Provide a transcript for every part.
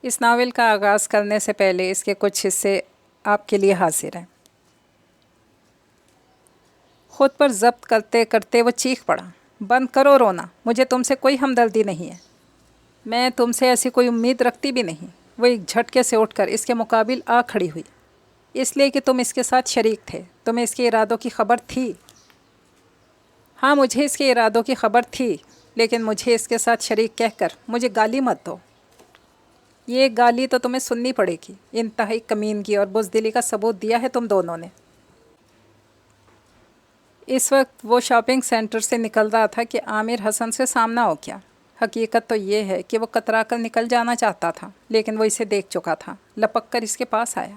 اس novel کا آغاز کرنے سے پہلے اس کے کچھ حصے آپ کے لیے حاضر ہیں۔ خود پر ضبط کرتے کرتے وہ چیخ پڑا، بند کرو رونا، مجھے تم سے کوئی ہمدردی نہیں ہے، میں تم سے ایسی کوئی امید رکھتی بھی نہیں۔ وہ ایک جھٹکے سے اٹھ کر اس کے مقابل آ کھڑی ہوئی۔ اس لیے کہ تم اس کے ساتھ شریک تھے، تمہیں اس کے ارادوں کی خبر تھی؟ ہاں، مجھے اس کے ارادوں کی خبر تھی، لیکن مجھے اس کے ساتھ شریک کہہ کر مجھے گالی مت دو۔ یہ گالی تو تمہیں سننی پڑے گی۔ انتہائی کمینگی اور بزدلی کا ثبوت دیا ہے تم دونوں نے۔ اس وقت وہ شاپنگ سینٹر سے نکل رہا تھا کہ عامر حسن سے سامنا ہو گیا۔ حقیقت تو یہ ہے کہ وہ کترا کر نکل جانا چاہتا تھا، لیکن وہ اسے دیکھ چکا تھا، لپک کر اس کے پاس آیا۔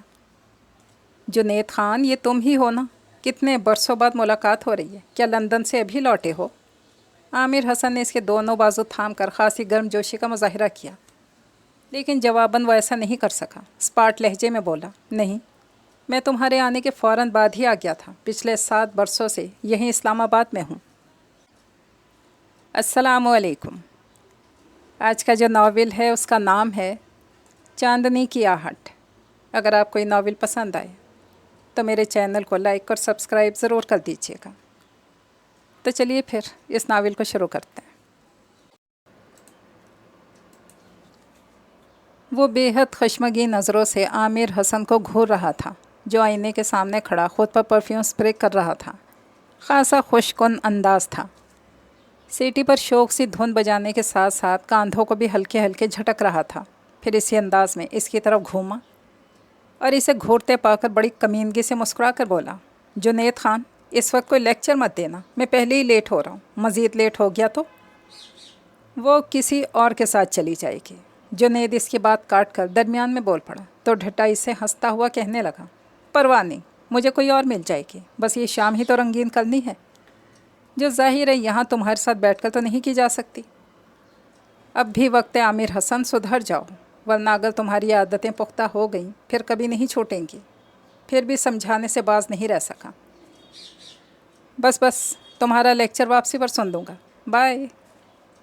جنید خان، یہ تم ہی ہو نا؟ کتنے برسوں بعد ملاقات ہو رہی ہے، کیا لندن سے ابھی لوٹے ہو؟ عامر حسن نے اس کے دونوں بازو تھام کر خاصی گرم جوشی کا مظاہرہ کیا، لیکن جواباً وہ ایسا نہیں کر سکا۔ اسپاٹ لہجے میں بولا، نہیں، میں تمہارے آنے کے فوراً بعد ہی آ گیا تھا، پچھلے 7 برسوں سے یہیں اسلام آباد میں ہوں۔ السلام علیکم۔ آج کا جو ناول ہے اس کا نام ہے چاندنی کی آہٹ۔ اگر آپ کو یہ ناول پسند آئے تو میرے چینل کو لائک اور سبسکرائب ضرور کر دیجیے گا۔ تو چلیے پھر اس ناول کو شروع کرتے ہیں۔ وہ بے حد خشمگین نظروں سے عامر حسن کو گھور رہا تھا، جو آئینے کے سامنے کھڑا خود پر پرفیوم سپرے کر رہا تھا۔ خاصا خوش کن انداز تھا۔ سیٹی پر شوق سی دھن بجانے کے ساتھ ساتھ کاندھوں کو بھی ہلکے ہلکے جھٹک رہا تھا، پھر اسی انداز میں اس کی طرف گھوما اور اسے گھورتے پا کر بڑی کمینگی سے مسکرا کر بولا، جنید خان، اس وقت کوئی لیکچر مت دینا، میں پہلے ہی لیٹ ہو رہا ہوں، مزید لیٹ ہو گیا تو وہ کسی اور کے ساتھ چلی جائے گی۔ جنید اس کی بات کاٹ کر درمیان میں بول پڑا تو ڈھٹائی سے ہنستا ہوا کہنے لگا، پرواہ نہیں، مجھے کوئی اور مل جائے گی، بس یہ شام ہی تو رنگین کرنی ہے، جو ظاہر ہے یہاں تمہارے ساتھ بیٹھ کر تو نہیں کی جا سکتی۔ اب بھی وقت ہے عامر حسن، سدھر جاؤ، ورنہ اگر تمہاری عادتیں پختہ ہو گئیں پھر کبھی نہیں چھوٹیں گی۔ پھر بھی سمجھانے سے باز نہیں رہ سکا۔ بس تمہارا لیکچر واپسی پر سن لوں گا، بائے۔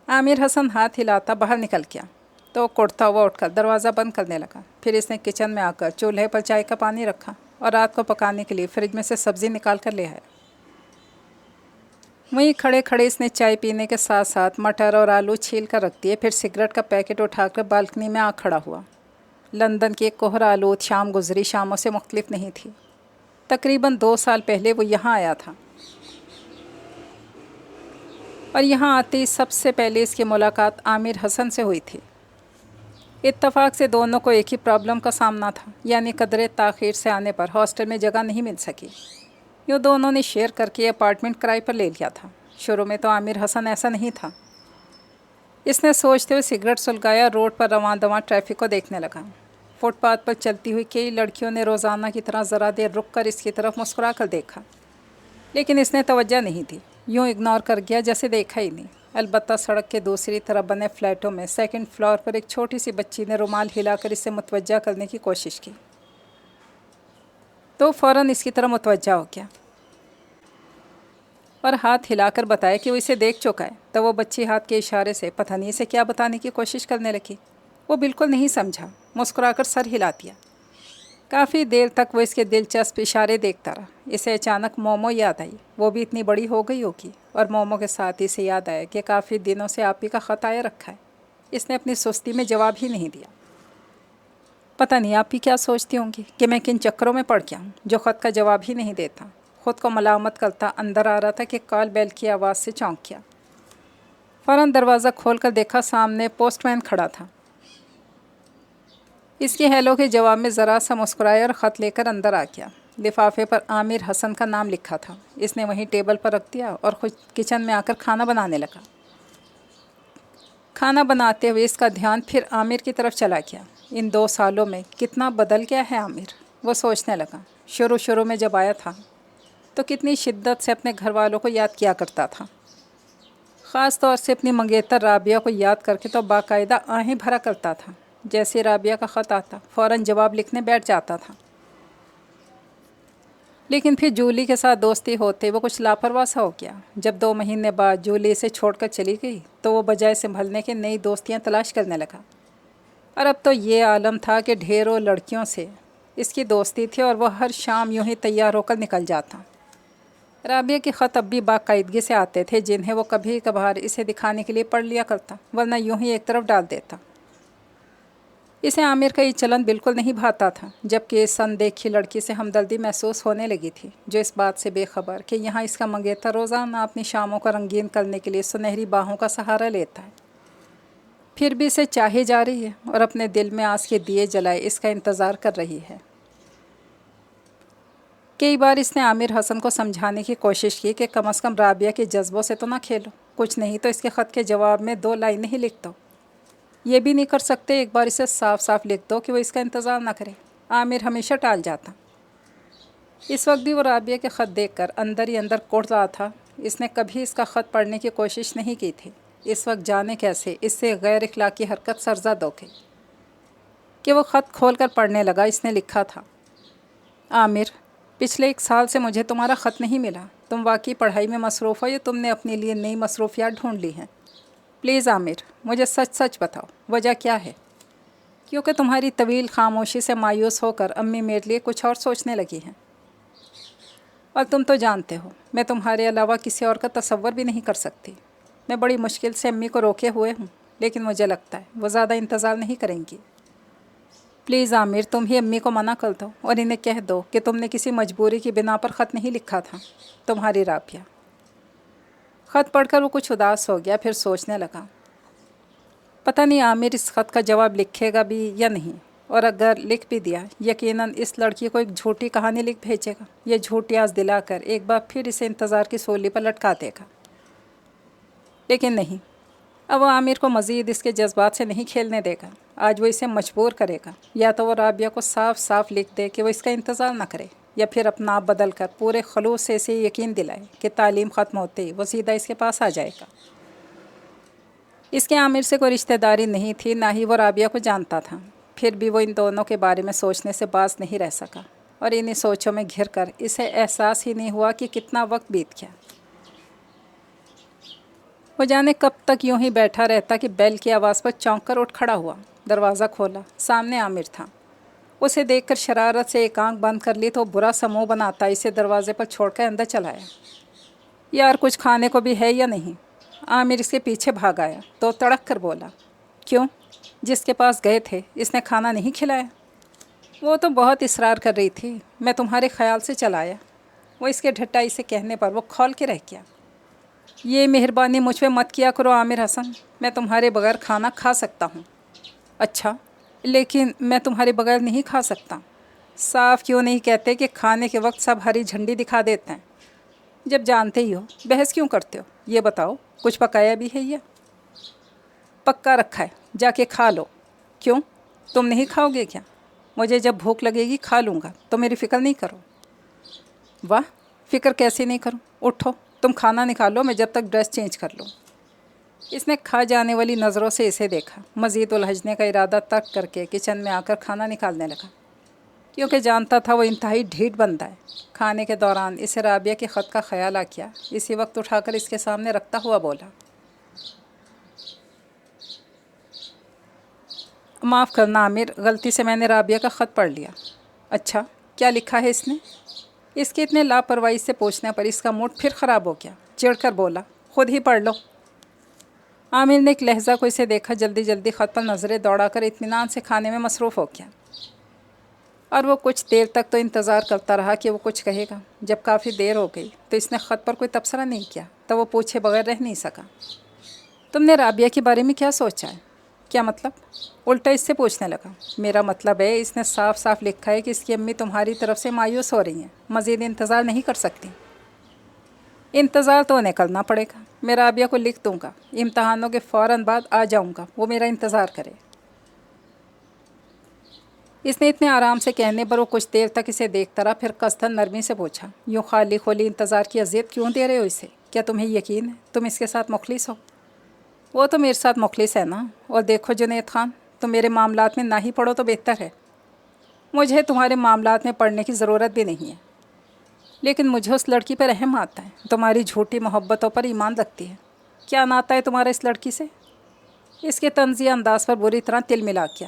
عامر حسن ہاتھ ہلاتا باہر نکل گیا تو کوڑتا ہوا اٹھ کر دروازہ بند کرنے لگا۔ پھر اس نے کچن میں آ کر چولہے پر چائے کا پانی رکھا اور رات کو پکانے کے لیے فریج میں سے سبزی نکال کر لے آیا۔ وہیں کھڑے کھڑے اس نے چائے پینے کے ساتھ ساتھ مٹر اور آلو چھیل کر رکھ دیے، پھر سگریٹ کا پیکٹ اٹھا کر بالکنی میں آ کھڑا ہوا۔ لندن کی ایک کوہرا آلود شام گزری شاموں سے مختلف نہیں تھی۔ تقریباً 2 سال پہلے وہ یہاں آیا تھا، اور یہاں آتے ہی سب سے پہلے اس کی ملاقات عامر حسن سے ہوئی تھی۔ اتفاق سے دونوں کو ایک ہی پرابلم کا سامنا تھا، یعنی قدرے تاخیر سے آنے پر ہاسٹل میں جگہ نہیں مل سکی۔ یوں دونوں نے شیئر کر کے اپارٹمنٹ کرائے پر لے لیا تھا۔ شروع میں تو عامر حسن ایسا نہیں تھا۔ اس نے سوچتے ہوئے سگریٹ سلگایا، روڈ پر رواں دواں ٹریفک کو دیکھنے لگا۔ فٹ پاتھ پر چلتی ہوئی کئی لڑکیوں نے روزانہ کی طرح ذرا دیر رک کر اس کی طرف مسکرا کر دیکھا، لیکن اس نے توجہ نہیں دی، یوں اگنور کر گیا جیسے دیکھا ہی نہیں۔ البتہ سڑک کے دوسری طرف بنے فلیٹوں میں 2nd فلور پر ایک چھوٹی سی بچی نے رومال ہلا کر اسے متوجہ کرنے کی کوشش کی تو فوراً اس کی طرف متوجہ ہو گیا اور ہاتھ ہلا کر بتایا کہ وہ اسے دیکھ چکا ہے۔ تو وہ بچی ہاتھ کے اشارے سے پتہ نہیں اسے کیا بتانے کی کوشش کرنے لگی۔ وہ بالکل نہیں سمجھا، مسکرا کر سر ہلا دیا۔ کافی دیر تک وہ اس کے دلچسپ اشارے دیکھتا رہا۔ اسے اچانک مومو یاد آئی، وہ بھی اتنی بڑی ہو گئی ہوگی، اور مومو کے ساتھ اسے یاد آیا کہ کافی دنوں سے آپ ہی کا خط آیا رکھا ہے۔ اس نے اپنی سستی میں جواب ہی نہیں دیا۔ پتہ نہیں آپ ہی کیا سوچتی ہوں گی کہ میں کن چکروں میں پڑ گیا ہوں جو خط کا جواب ہی نہیں دیتا۔ خود کو ملامت کرتا اندر آ رہا تھا کہ کال بیل کی آواز سے چونک گیا۔ فوراً دروازہ کھول کر دیکھا، سامنے پوسٹ مین کھڑا تھا۔ اس کی ہیلو کے جواب میں ذرا سا مسکرایا اور خط لے کر اندر آ گیا۔ لفافے پر عامر حسن کا نام لکھا تھا۔ اس نے وہیں ٹیبل پر رکھ دیا اور خود کچن میں آ کر کھانا بنانے لگا۔ کھانا بناتے ہوئے اس کا دھیان پھر عامر کی طرف چلا گیا۔ ان 2 سالوں میں کتنا بدل گیا ہے عامر، وہ سوچنے لگا۔ شروع میں جب آیا تھا تو کتنی شدت سے اپنے گھر والوں کو یاد کیا کرتا تھا، خاص طور سے اپنی منگیتر رابعہ کو یاد کر کے تو باقاعدہ آہیں بھرا کرتا تھا۔ جیسے رابعہ کا خط آتا فوراً جواب لکھنے بیٹھ جاتا تھا، لیکن پھر جولی کے ساتھ دوستی ہوتے وہ کچھ لاپرواہ سا ہو گیا۔ جب 2 مہینے بعد جولی اسے چھوڑ کر چلی گئی تو وہ بجائے سنبھلنے کے نئی دوستیاں تلاش کرنے لگا۔ اور اب تو یہ عالم تھا کہ ڈھیروں لڑکیوں سے اس کی دوستی تھی اور وہ ہر شام یوں ہی تیار ہو کر نکل جاتا۔ رابعہ کے خط اب بھی باقاعدگی سے آتے تھے، جنہیں وہ کبھی کبھار اسے دکھانے کے لیے پڑھ لیا کرتا، ورنہ یوں ہی ایک طرف ڈال دیتا۔ اسے عامر کا یہ چلن بالکل نہیں بھاتا تھا، جبکہ اس اندیکھی لڑکی سے ہمدردی محسوس ہونے لگی تھی، جو اس بات سے بے خبر کہ یہاں اس کا منگیتر روزانہ اپنی شاموں کو رنگین کرنے کے لیے سنہری باہوں کا سہارا لیتا ہے، پھر بھی اسے چاہی جا رہی ہے اور اپنے دل میں آس کے دیے جلائے اس کا انتظار کر رہی ہے۔ کئی بار اس نے عامر حسن کو سمجھانے کی کوشش کی کہ کم از کم رابعہ کے جذبوں سے تو نہ کھیلو، کچھ نہیں تو اس کے خط کے جواب میں 2 لائنیں ہی لکھ دو۔ یہ بھی نہیں کر سکتے ایک بار اسے صاف صاف لکھ دو کہ وہ اس کا انتظار نہ کرے؟ عامر ہمیشہ ٹال جاتا۔ اس وقت بھی وہ رابعہ کے خط دیکھ کر اندر ہی اندر کوڑ رہا تھا۔ اس نے کبھی اس کا خط پڑھنے کی کوشش نہیں کی تھی، اس وقت جانے کیسے اس سے غیر اخلاقی حرکت سرزد ہو گئی کہ وہ خط کھول کر پڑھنے لگا۔ اس نے لکھا تھا: عامر، پچھلے 1 سال سے مجھے تمہارا خط نہیں ملا۔ تم واقعی پڑھائی میں مصروف ہو یا تم نے اپنے لیے نئی مصروفیات ڈھونڈ لی ہیں؟ پلیز عامر، مجھے سچ سچ بتاؤ، وجہ کیا ہے؟ کیونکہ تمہاری طویل خاموشی سے مایوس ہو کر امی میرے لیے کچھ اور سوچنے لگی ہیں، اور تم تو جانتے ہو میں تمہارے علاوہ کسی اور کا تصور بھی نہیں کر سکتی۔ میں بڑی مشکل سے امی کو روکے ہوئے ہوں، لیکن مجھے لگتا ہے وہ زیادہ انتظار نہیں کریں گی۔ پلیز عامر، تم ہی امی کو منع کر دو اور انہیں کہہ دو کہ تم نے کسی مجبوری کی بنا پر خط نہیں لکھا تھا۔ تمہاری رابعہ۔ خط پڑھ کر وہ کچھ اداس ہو گیا، پھر سوچنے لگا، پتہ نہیں عامر اس خط کا جواب لکھے گا بھی یا نہیں، اور اگر لکھ بھی دیا یقیناً اس لڑکی کو ایک جھوٹی کہانی لکھ بھیجے گا، یہ جھوٹی آس دلا کر ایک بار پھر اسے انتظار کی سولی پر لٹکا دے گا۔ لیکن نہیں، اب وہ عامر کو مزید اس کے جذبات سے نہیں کھیلنے دے گا۔ آج وہ اسے مجبور کرے گا، یا تو وہ رابعہ کو صاف صاف لکھ دے کہ وہ اس کا انتظار نہ کرے، یا پھر اپنا آپ بدل کر پورے خلوص سے اسے یقین دلائے کہ تعلیم ختم ہوتے ہی وہ سیدھا اس کے پاس آ جائے گا۔ اس کے عامر سے کوئی رشتہ داری نہیں تھی، نہ ہی وہ رابعہ کو جانتا تھا، پھر بھی وہ ان دونوں کے بارے میں سوچنے سے باز نہیں رہ سکا، اور انہی سوچوں میں گھر کر اسے احساس ہی نہیں ہوا کہ کتنا وقت بیت گیا۔ وہ جانے کب تک یوں ہی بیٹھا رہتا کہ بیل کی آواز پر چونک کر اٹھ کھڑا ہوا، دروازہ کھولا، سامنے عامر تھا۔ اسے دیکھ کر شرارت سے ایک آنکھ بند کر لی تو برا سا منہ بناتا اسے دروازے پر چھوڑ کر اندر چلا آیا۔ یار، کچھ کھانے کو بھی ہے یا نہیں؟ عامر اس کے پیچھے بھاگ آیا تو تڑک کر بولا، کیوں؟ جس کے پاس گئے تھے اس نے کھانا نہیں کھلایا؟ وہ تو بہت اصرار کر رہی تھی، میں تمہارے خیال سے چلا آیا۔ وہ اس کے ڈھٹائی سے کہنے پر وہ کھول کے رہ گیا۔ یہ مہربانی مجھ پہ مت کیا کرو عامر حسن، میں تمہارے بغیر کھانا کھا سکتا ہوں۔ اچھا، لیکن میں تمہارے بغیر نہیں کھا سکتا۔ صاف کیوں نہیں کہتے کہ کھانے کے وقت سب ہری جھنڈی دکھا دیتے ہیں؟ جب جانتے ہی ہو بحث کیوں کرتے ہو؟ یہ بتاؤ، کچھ پکایا بھی ہے؟ یہ پکا رکھا ہے، جا کے کھا لو۔ کیوں؟ تم نہیں کھاؤ گے کیا؟ مجھے جب بھوک لگے گی کھا لوں گا، تو میری فکر نہیں کرو۔ واہ، فکر کیسی نہیں کروں؟ اٹھو، تم کھانا نکالو، میں جب تک ڈریس چینج کر لوں۔ اس نے کھا جانے والی نظروں سے اسے دیکھا، مزید الجھنے کا ارادہ ترک کر کے کچن میں آ کر کھانا نکالنے لگا، کیونکہ جانتا تھا وہ انتہائی ڈھیٹ بندہ ہے۔ کھانے کے دوران اسے رابعہ کے خط کا خیال آ گیا، اسی وقت اٹھا کر اس کے سامنے رکھتا ہوا بولا، معاف کرنا عامر، غلطی سے میں نے رابعہ کا خط پڑھ لیا۔ اچھا، کیا لکھا ہے اس نے؟ اس کے اتنے لاپرواہی سے پوچھنے پر اس کا موڈ پھر خراب ہو گیا، چڑھ کر بولا، خود ہی پڑھ لو۔ عامر نے ایک لہجہ کو اسے دیکھا، جلدی جلدی خط پر نظریں دوڑا کر اطمینان سے کھانے میں مصروف ہو گیا، اور وہ کچھ دیر تک تو انتظار کرتا رہا کہ وہ کچھ کہے گا۔ جب کافی دیر ہو گئی تو اس نے خط پر کوئی تبصرہ نہیں کیا، تو وہ پوچھے بغیر رہ نہیں سکا، تم نے رابعہ کے بارے میں کیا سوچا ہے؟ کیا مطلب؟ الٹا اس سے پوچھنے لگا۔ میرا مطلب ہے اس نے صاف صاف لکھا ہے کہ اس کی امی تمہاری طرف سے مایوس ہو رہی ہیں، مزید انتظار نہیں کر سکتی۔ انتظار تو انہیں کرنا پڑے گا، میں رابعہ کو لکھ دوں گا، امتحانوں کے فوراً بعد آ جاؤں گا، وہ میرا انتظار کرے۔ اس نے اتنے آرام سے کہنے پر وہ کچھ دیر تک اسے دیکھتا رہا، پھر قصداً نرمی سے پوچھا، یوں خالی خولی انتظار کی اذیت کیوں دے رہے ہو اسے؟ کیا تمہیں یقین ہے تم اس کے ساتھ مخلص ہو؟ وہ تو میرے ساتھ مخلص ہے نا، اور دیکھو جنید خان، تم میرے معاملات میں نہ ہی پڑھو تو بہتر ہے۔ مجھے تمہارے معاملات میں پڑھنے کی ضرورت بھی نہیں ہے، لیکن مجھے اس لڑکی پر رحم آتا ہے، تمہاری جھوٹی محبتوں پر ایمان رکھتی ہے۔ کیا ناتا ہے تمہارا اس لڑکی سے؟ اس کے طنزیہ انداز پر بری طرح تل ملا گیا۔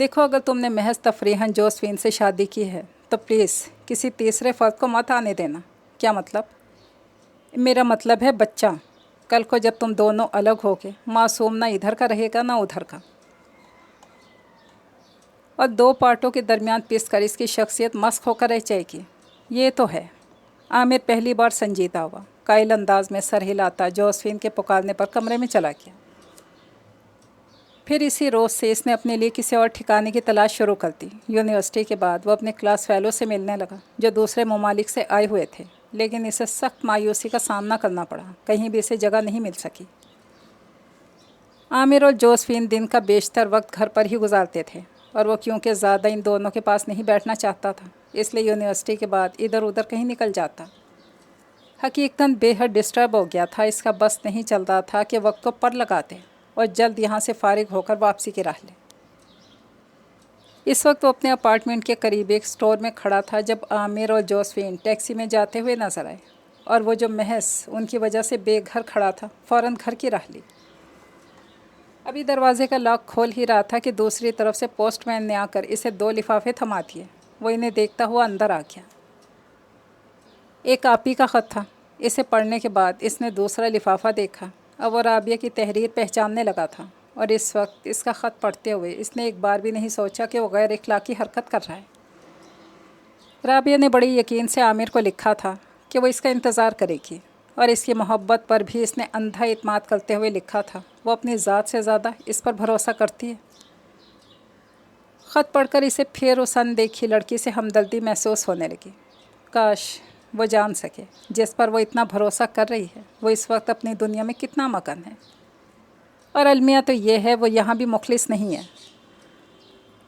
دیکھو اگر تم نے محض تفریحاً جوزفین سے شادی کی ہے تو پلیز کسی تیسرے فرد کو مت آنے دینا۔ کیا مطلب؟ میرا مطلب ہے بچہ۔ کل کو جب تم دونوں الگ ہو کے معصوم نہ ادھر کا رہے گا نہ ادھر کا، اور دو پارٹوں کے درمیان پس کر اس کی شخصیت مسخ ہو کر رہ جائے گی۔ یہ تو ہے۔ عامر پہلی بار سنجیدہ ہوا، قائل انداز میں سر ہلاتا جوزفین کے پکارنے پر کمرے میں چلا گیا۔ پھر اسی روز سے اس نے اپنے لیے کسی اور ٹھکانے کی تلاش شروع کر دی۔ یونیورسٹی کے بعد وہ اپنے کلاس فیلو سے ملنے لگا جو دوسرے ممالک سے آئے ہوئے تھے، لیکن اسے سخت مایوسی کا سامنا کرنا پڑا، کہیں بھی اسے جگہ نہیں مل سکی۔ عامر اور جوزفین دن کا بیشتر وقت گھر پر ہی گزارتے تھے، اور وہ کیونکہ زیادہ ان دونوں کے پاس نہیں بیٹھنا چاہتا تھا اس لیے یونیورسٹی کے بعد ادھر ادھر کہیں نکل جاتا۔ حقیقتاً بے حد ڈسٹرب ہو گیا تھا، اس کا بس نہیں چلتا تھا کہ وقت کو پر لگاتے اور جلد یہاں سے فارغ ہو کر واپسی کی راہ لے۔ اس وقت وہ اپنے اپارٹمنٹ کے قریب ایک سٹور میں کھڑا تھا جب عامر اور جوزفین ٹیکسی میں جاتے ہوئے نظر آئے، اور وہ جو محض ان کی وجہ سے بے گھر کھڑا تھا فوراً گھر کی راہ لی۔ ابھی دروازے کا لاک کھول ہی رہا تھا کہ دوسری طرف سے پوسٹ مین نے آ کر اسے 2 لفافے تھما دیے۔ وہ انہیں دیکھتا ہوا اندر آ گیا۔ ایک آپ ہی کا خط تھا۔ اسے پڑھنے کے بعد اس نے دوسرا لفافہ دیکھا۔ اب وہ رابعہ کی تحریر پہچاننے لگا تھا، اور اس وقت اس کا خط پڑھتے ہوئے اس نے ایک بار بھی نہیں سوچا کہ وہ غیر اخلاقی حرکت کر رہا ہے۔ رابعہ نے بڑی یقین سے عامر کو لکھا تھا کہ وہ اس کا انتظار کرے گی، اور اس کی محبت پر بھی اس نے اندھا اعتماد کرتے ہوئے لکھا تھا وہ اپنی ذات سے زیادہ اس پر بھروسہ کرتی ہے۔ خط پڑھ کر اسے پھر اس اندیکھی لڑکی سے ہمدردی محسوس ہونے لگی۔ کاش وہ جان سکے جس پر وہ اتنا بھروسہ کر رہی ہے وہ اس وقت اپنی دنیا میں کتنا مگن ہے، اور المیہ تو یہ ہے وہ یہاں بھی مخلص نہیں ہے۔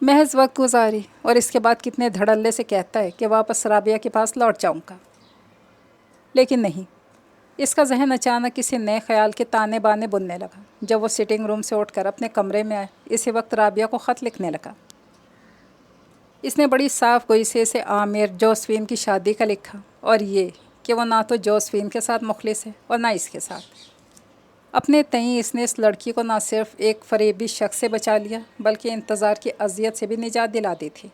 محض وقت گزاری اور اس کے بعد کتنے دھڑلے سے کہتا ہے کہ واپس رابعہ کے پاس لوٹ جاؤں گا، لیکن نہیں۔ اس کا ذہن اچانک کسی نئے خیال کے تانے بانے بننے لگا۔ جب وہ سٹنگ روم سے اٹھ کر اپنے کمرے میں آئے اسی وقت رابعہ کو خط لکھنے لگا۔ اس نے بڑی صاف گوئی سے اسے عامر جوزفین کی شادی کا لکھا، اور یہ کہ وہ نہ تو جوزفین کے ساتھ مخلص ہے اور نہ اس کے ساتھ۔ اپنے تئیں اس نے اس لڑکی کو نہ صرف ایک فریبی شخص سے بچا لیا بلکہ انتظار کی اذیت سے بھی نجات دلا دی تھی۔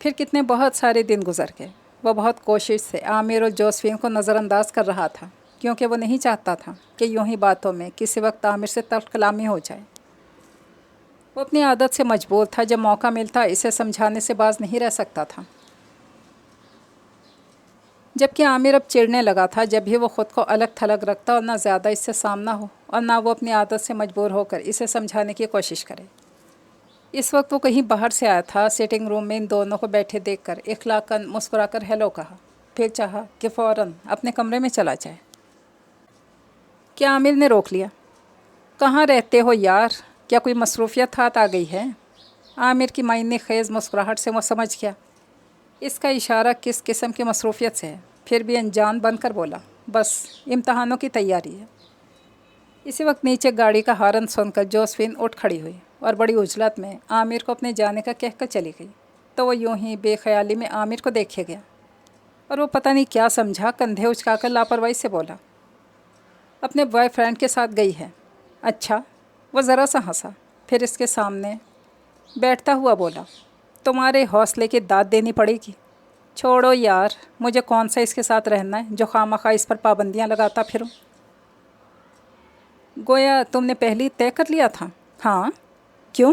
پھر کتنے بہت سارے دن گزر گئے۔ وہ بہت کوشش سے عامر اور جوزفین کو نظر انداز کر رہا تھا، کیونکہ وہ نہیں چاہتا تھا کہ یوں ہی باتوں میں کسی وقت عامر سے تلخ کلامی ہو جائے۔ وہ اپنی عادت سے مجبور تھا، جب موقع ملتا اسے سمجھانے سے باز نہیں رہ سکتا تھا۔ جبکہ عامر اب چڑھنے لگا تھا جب بھی وہ خود کو الگ تھلگ رکھتا اور نہ زیادہ اس سے سامنا ہو اور نہ وہ اپنی عادت سے مجبور ہو کر اسے سمجھانے کی کوشش کرے۔ اس وقت وہ کہیں باہر سے آیا تھا۔ سٹنگ روم میں ان دونوں کو بیٹھے دیکھ کر اخلاقاً مسکرا کر ہیلو کہا، پھر چاہا کہ فوراً اپنے کمرے میں چلا جائے۔ کیا عامر نے روک لیا؟ کہاں رہتے ہو یار؟ کیا کوئی مصروفیت ہاتھ آ گئی ہے؟ عامر کی معنی خیز مسکراہٹ سے وہ سمجھ گیا اس کا اشارہ کس قسم کی مصروفیت سے ہے، پھر بھی انجان بن کر بولا، بس امتحانوں کی تیاری ہے۔ اسی وقت نیچے گاڑی کا ہارن سن کر جوزفین اٹھ کھڑی ہوئی اور بڑی عجلت میں عامر کو اپنے جانے کا کہہ کر چلی گئی۔ تو وہ یوں ہی بے خیالی میں عامر کو دیکھے گیا، اور وہ پتہ نہیں کیا سمجھا، کندھے اچکا کر لاپرواہی سے بولا، اپنے بوائے فرینڈ کے ساتھ گئی ہے۔ اچھا؟ وہ ذرا سا ہنسا، پھر اس کے سامنے بیٹھتا ہوا بولا، تمہارے حوصلے کی داد دینی پڑے گی۔ چھوڑو یار، مجھے کون سا اس کے ساتھ رہنا ہے جو خواہ اس پر پابندیاں لگاتا پھروں۔ گویا تم نے پہلے ہی طے کر لیا تھا؟ ہاں۔ کیوں؟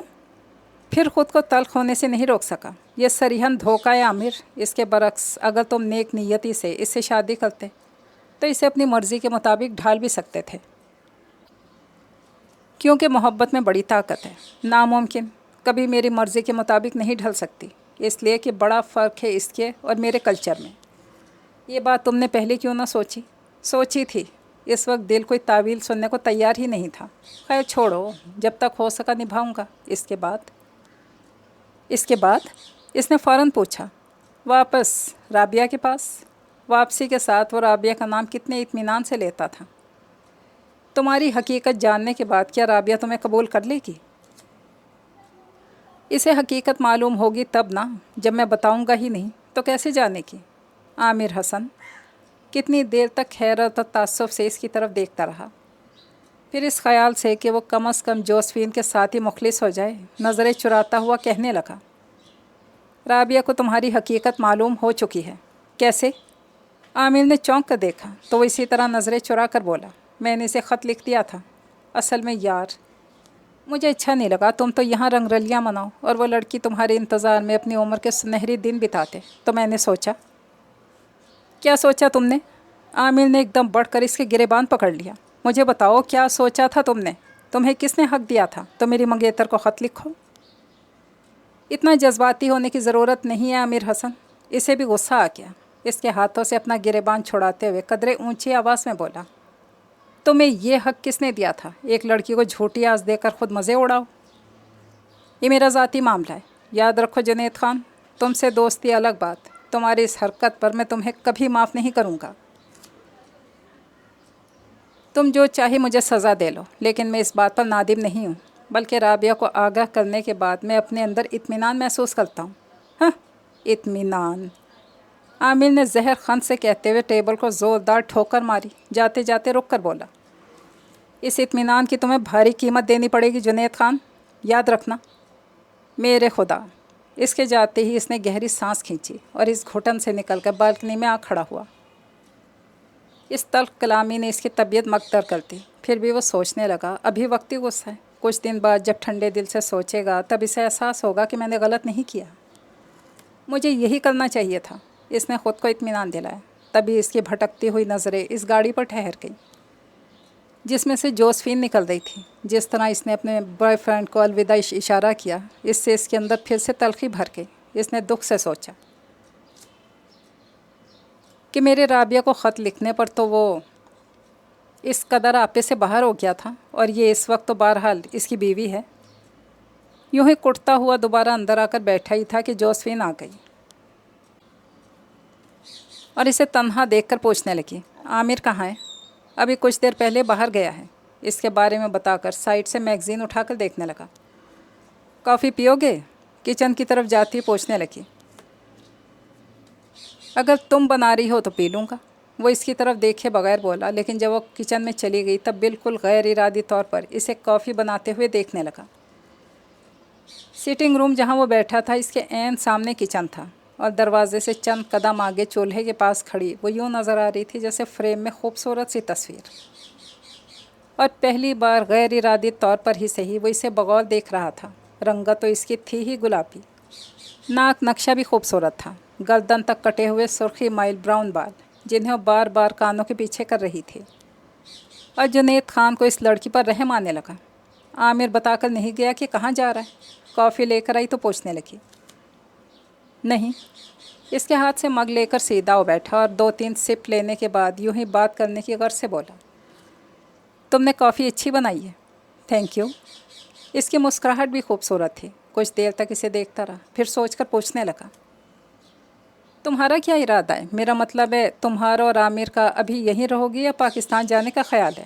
پھر خود کو تلخ ہونے سے نہیں روک سکا۔ یہ صریحاً دھوکہ ہے عامر۔ اس کے برعکس اگر تم نیک نیتی سے اس سے شادی کرتے تو اسے اپنی مرضی کے مطابق ڈھال بھی سکتے تھے، کیونکہ محبت میں بڑی طاقت ہے۔ ناممکن کبھی میری مرضی کے مطابق نہیں ڈھل سکتی، اس لیے کہ بڑا فرق ہے اس کے اور میرے کلچر میں۔ یہ بات تم نے پہلے کیوں نہ سوچی؟ سوچی تھی، اس وقت دل کوئی تعویل سننے کو تیار ہی نہیں تھا۔ خیر چھوڑو، جب تک ہو سکا نبھاؤں گا۔ اس کے بعد اس نے فوراً پوچھا، واپس رابعہ کے پاس؟ واپسی کے ساتھ وہ رابعہ کا نام کتنے اطمینان سے لیتا تھا۔ تمہاری حقیقت جاننے کے بعد کیا رابعہ تمہیں قبول کر لے گی؟ اسے حقیقت معلوم ہوگی تب نا، جب میں بتاؤں گا ہی نہیں تو کیسے جانے کی؟ عامر حسن کتنی دیر تک حیرت اور تعصب سے اس کی طرف دیکھتا رہا۔ پھر اس خیال سے کہ وہ کم از کم جوزفین کے ساتھ ہی مخلص ہو جائے نظریں چراتا ہوا کہنے لگا، رابعہ کو تمہاری حقیقت معلوم ہو چکی ہے۔ کیسے؟ عامر نے چونک کر دیکھا تو وہ اسی طرح نظریں چرا کر بولا، میں نے اسے خط لکھ دیا تھا۔ اصل میں یار مجھے اچھا نہیں لگا تم تو یہاں رنگ رلیاں مناؤ اور وہ لڑکی تمہارے انتظار میں اپنی عمر کے سنہری دن بتاتے، تو میں نے سوچا۔ کیا سوچا تم نے؟ عامر نے ایک دم بڑھ کر اس کے گریبان پکڑ لیا۔ مجھے بتاؤ کیا سوچا تھا تم نے؟ تمہیں کس نے حق دیا تھا تو میری منگیتر کو خط لکھو؟ اتنا جذباتی ہونے کی ضرورت نہیں ہے عامر حسن۔ اسے بھی غصہ آ گیا۔ اس کے ہاتھوں سے اپنا گریبان چھڑاتے ہوئے قدرے اونچی آواز میں بولا، تمہیں یہ حق کس نے دیا تھا ایک لڑکی کو جھوٹی آس دے کر خود مزے اڑاؤ؟ یہ میرا ذاتی معاملہ ہے، یاد رکھو جنید خان، تم سے دوستی الگ بات، تمہاری اس حرکت پر میں تمہیں کبھی معاف نہیں کروں گا۔ تم جو چاہے مجھے سزا دے لو، لیکن میں اس بات پر نادم نہیں ہوں، بلکہ رابعہ کو آگاہ کرنے کے بعد میں اپنے اندر اطمینان محسوس کرتا ہوں۔ ہاں، اطمینان! عامر نے زہر خند سے کہتے ہوئے ٹیبل کو زوردار ٹھوکر ماری، جاتے جاتے رک کر بولا، اس اطمینان کی تمہیں بھاری قیمت دینی پڑے گی جنید خان، یاد رکھنا۔ میرے خدا! اس کے جاتے ہی اس نے گہری سانس کھینچی اور اس گھٹن سے نکل کر بالکنی میں آ کھڑا ہوا۔ اس تلخ کلامی نے اس کی طبیعت مکدر کر دی۔ پھر بھی وہ سوچنے لگا، ابھی وقتی غصہ ہے، کچھ دن بعد جب ٹھنڈے دل سے سوچے گا تب اسے احساس ہوگا کہ میں نے غلط نہیں کیا، مجھے یہی کرنا چاہیے تھا۔ اس نے خود کو اطمینان دلایا۔ تبھی اس کی بھٹکتی ہوئی نظریں اس گاڑی پر ٹھہر گئیں جس میں سے جوزفین نکل رہی تھی۔ جس طرح اس نے اپنے بوائے فرینڈ کو الوداع اشارہ کیا، اس سے اس کے اندر پھر سے تلخی بھر گئی۔ اس نے دکھ سے سوچا کہ میرے رابعہ کو خط لکھنے پر تو وہ اس قدر آپے سے باہر ہو گیا تھا، اور یہ اس وقت تو بہرحال اس کی بیوی ہے۔ یوں ہی کٹتا ہوا دوبارہ اندر آ کر بیٹھا ہی تھا کہ جوزفین آ گئی اور اسے تنہا دیکھ کر پوچھنے لگی، عامر کہاں ہے؟ ابھی کچھ دیر پہلے باہر گیا ہے۔ اس کے بارے میں بتا کر سائڈ سے میگزین اٹھا کر دیکھنے لگا۔ کافی پیو گے؟ کچن کی طرف جاتی پوچھنے لگی۔ اگر تم بنا رہی ہو تو پی لوں گا، وہ اس کی طرف دیکھے بغیر بولا، لیکن جب وہ کچن میں چلی گئی تب بالکل غیر ارادی طور پر اسے کافی بناتے ہوئے دیکھنے لگا۔ سٹنگ روم جہاں وہ بیٹھا تھا اس کے عین سامنے کچن تھا، اور دروازے سے چند قدم آگے چولہے کے پاس کھڑی وہ یوں نظر آ رہی تھی جیسے فریم میں خوبصورت سی تصویر، اور پہلی بار غیر ارادی طور پر ہی صحیح وہ اسے بغور دیکھ رہا تھا۔ رنگت تو اس کی تھی ہی گلابی، ناک نقشہ بھی خوبصورت تھا، گردن تک کٹے ہوئے سرخی مائل براؤن بال جنہیں وہ بار بار کانوں کے پیچھے کر رہی تھی۔ اور جنید خان کو اس لڑکی پر رحم آنے لگا۔ عامر بتا کر نہیں گیا کہ کہاں جا رہا ہے؟ کافی لے کر آئی تو پوچھنے لگی۔ نہیں۔ اس کے ہاتھ سے مگ لے کر سیدھا ہو بیٹھا اور 2-3 سپ لینے کے بعد یوں ہی بات کرنے کی غرض سے بولا، تم نے کافی اچھی بنائی ہے۔ Thank you. اس کی مسکراہٹ بھی خوبصورت تھی۔ کچھ دیر تک اسے دیکھتا رہا، پھر سوچ کر پوچھنے لگا، تمہارا کیا ارادہ ہے؟ میرا مطلب ہے تمہارا اور عامر کا ابھی یہیں رہو گی یا پاکستان جانے کا خیال ہے؟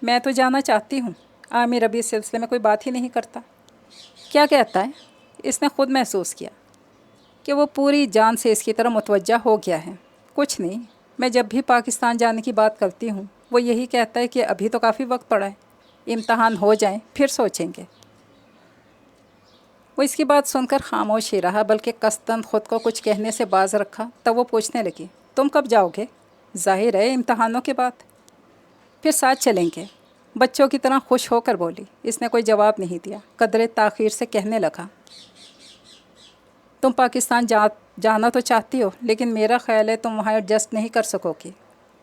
میں تو جانا چاہتی ہوں۔ عامر ابھی اس سلسلے میں کوئی بات ہی نہیں کرتا۔ کیا کہتا ہے؟ اس نے خود محسوس کیا کہ وہ پوری جان سے اس کی طرف متوجہ ہو گیا ہے۔ کچھ نہیں، میں جب بھی پاکستان جانے کی بات کرتی ہوں وہ یہی کہتا ہے کہ ابھی تو کافی وقت پڑا ہے، امتحان ہو جائیں پھر سوچیں گے۔ وہ اس کی بات سن کر خاموش ہی رہا، بلکہ قصداً خود کو کچھ کہنے سے باز رکھا۔ تب وہ پوچھنے لگی، تم کب جاؤ گے؟ ظاہر ہے امتحانوں کے بعد۔ پھر ساتھ چلیں گے، بچوں کی طرح خوش ہو کر بولی۔ اس نے کوئی جواب نہیں دیا، قدرے تاخیر سے کہنے لگا، تم پاکستان جانا تو چاہتی ہو، لیکن میرا خیال ہے تم وہاں ایڈجسٹ نہیں کر سکو گی۔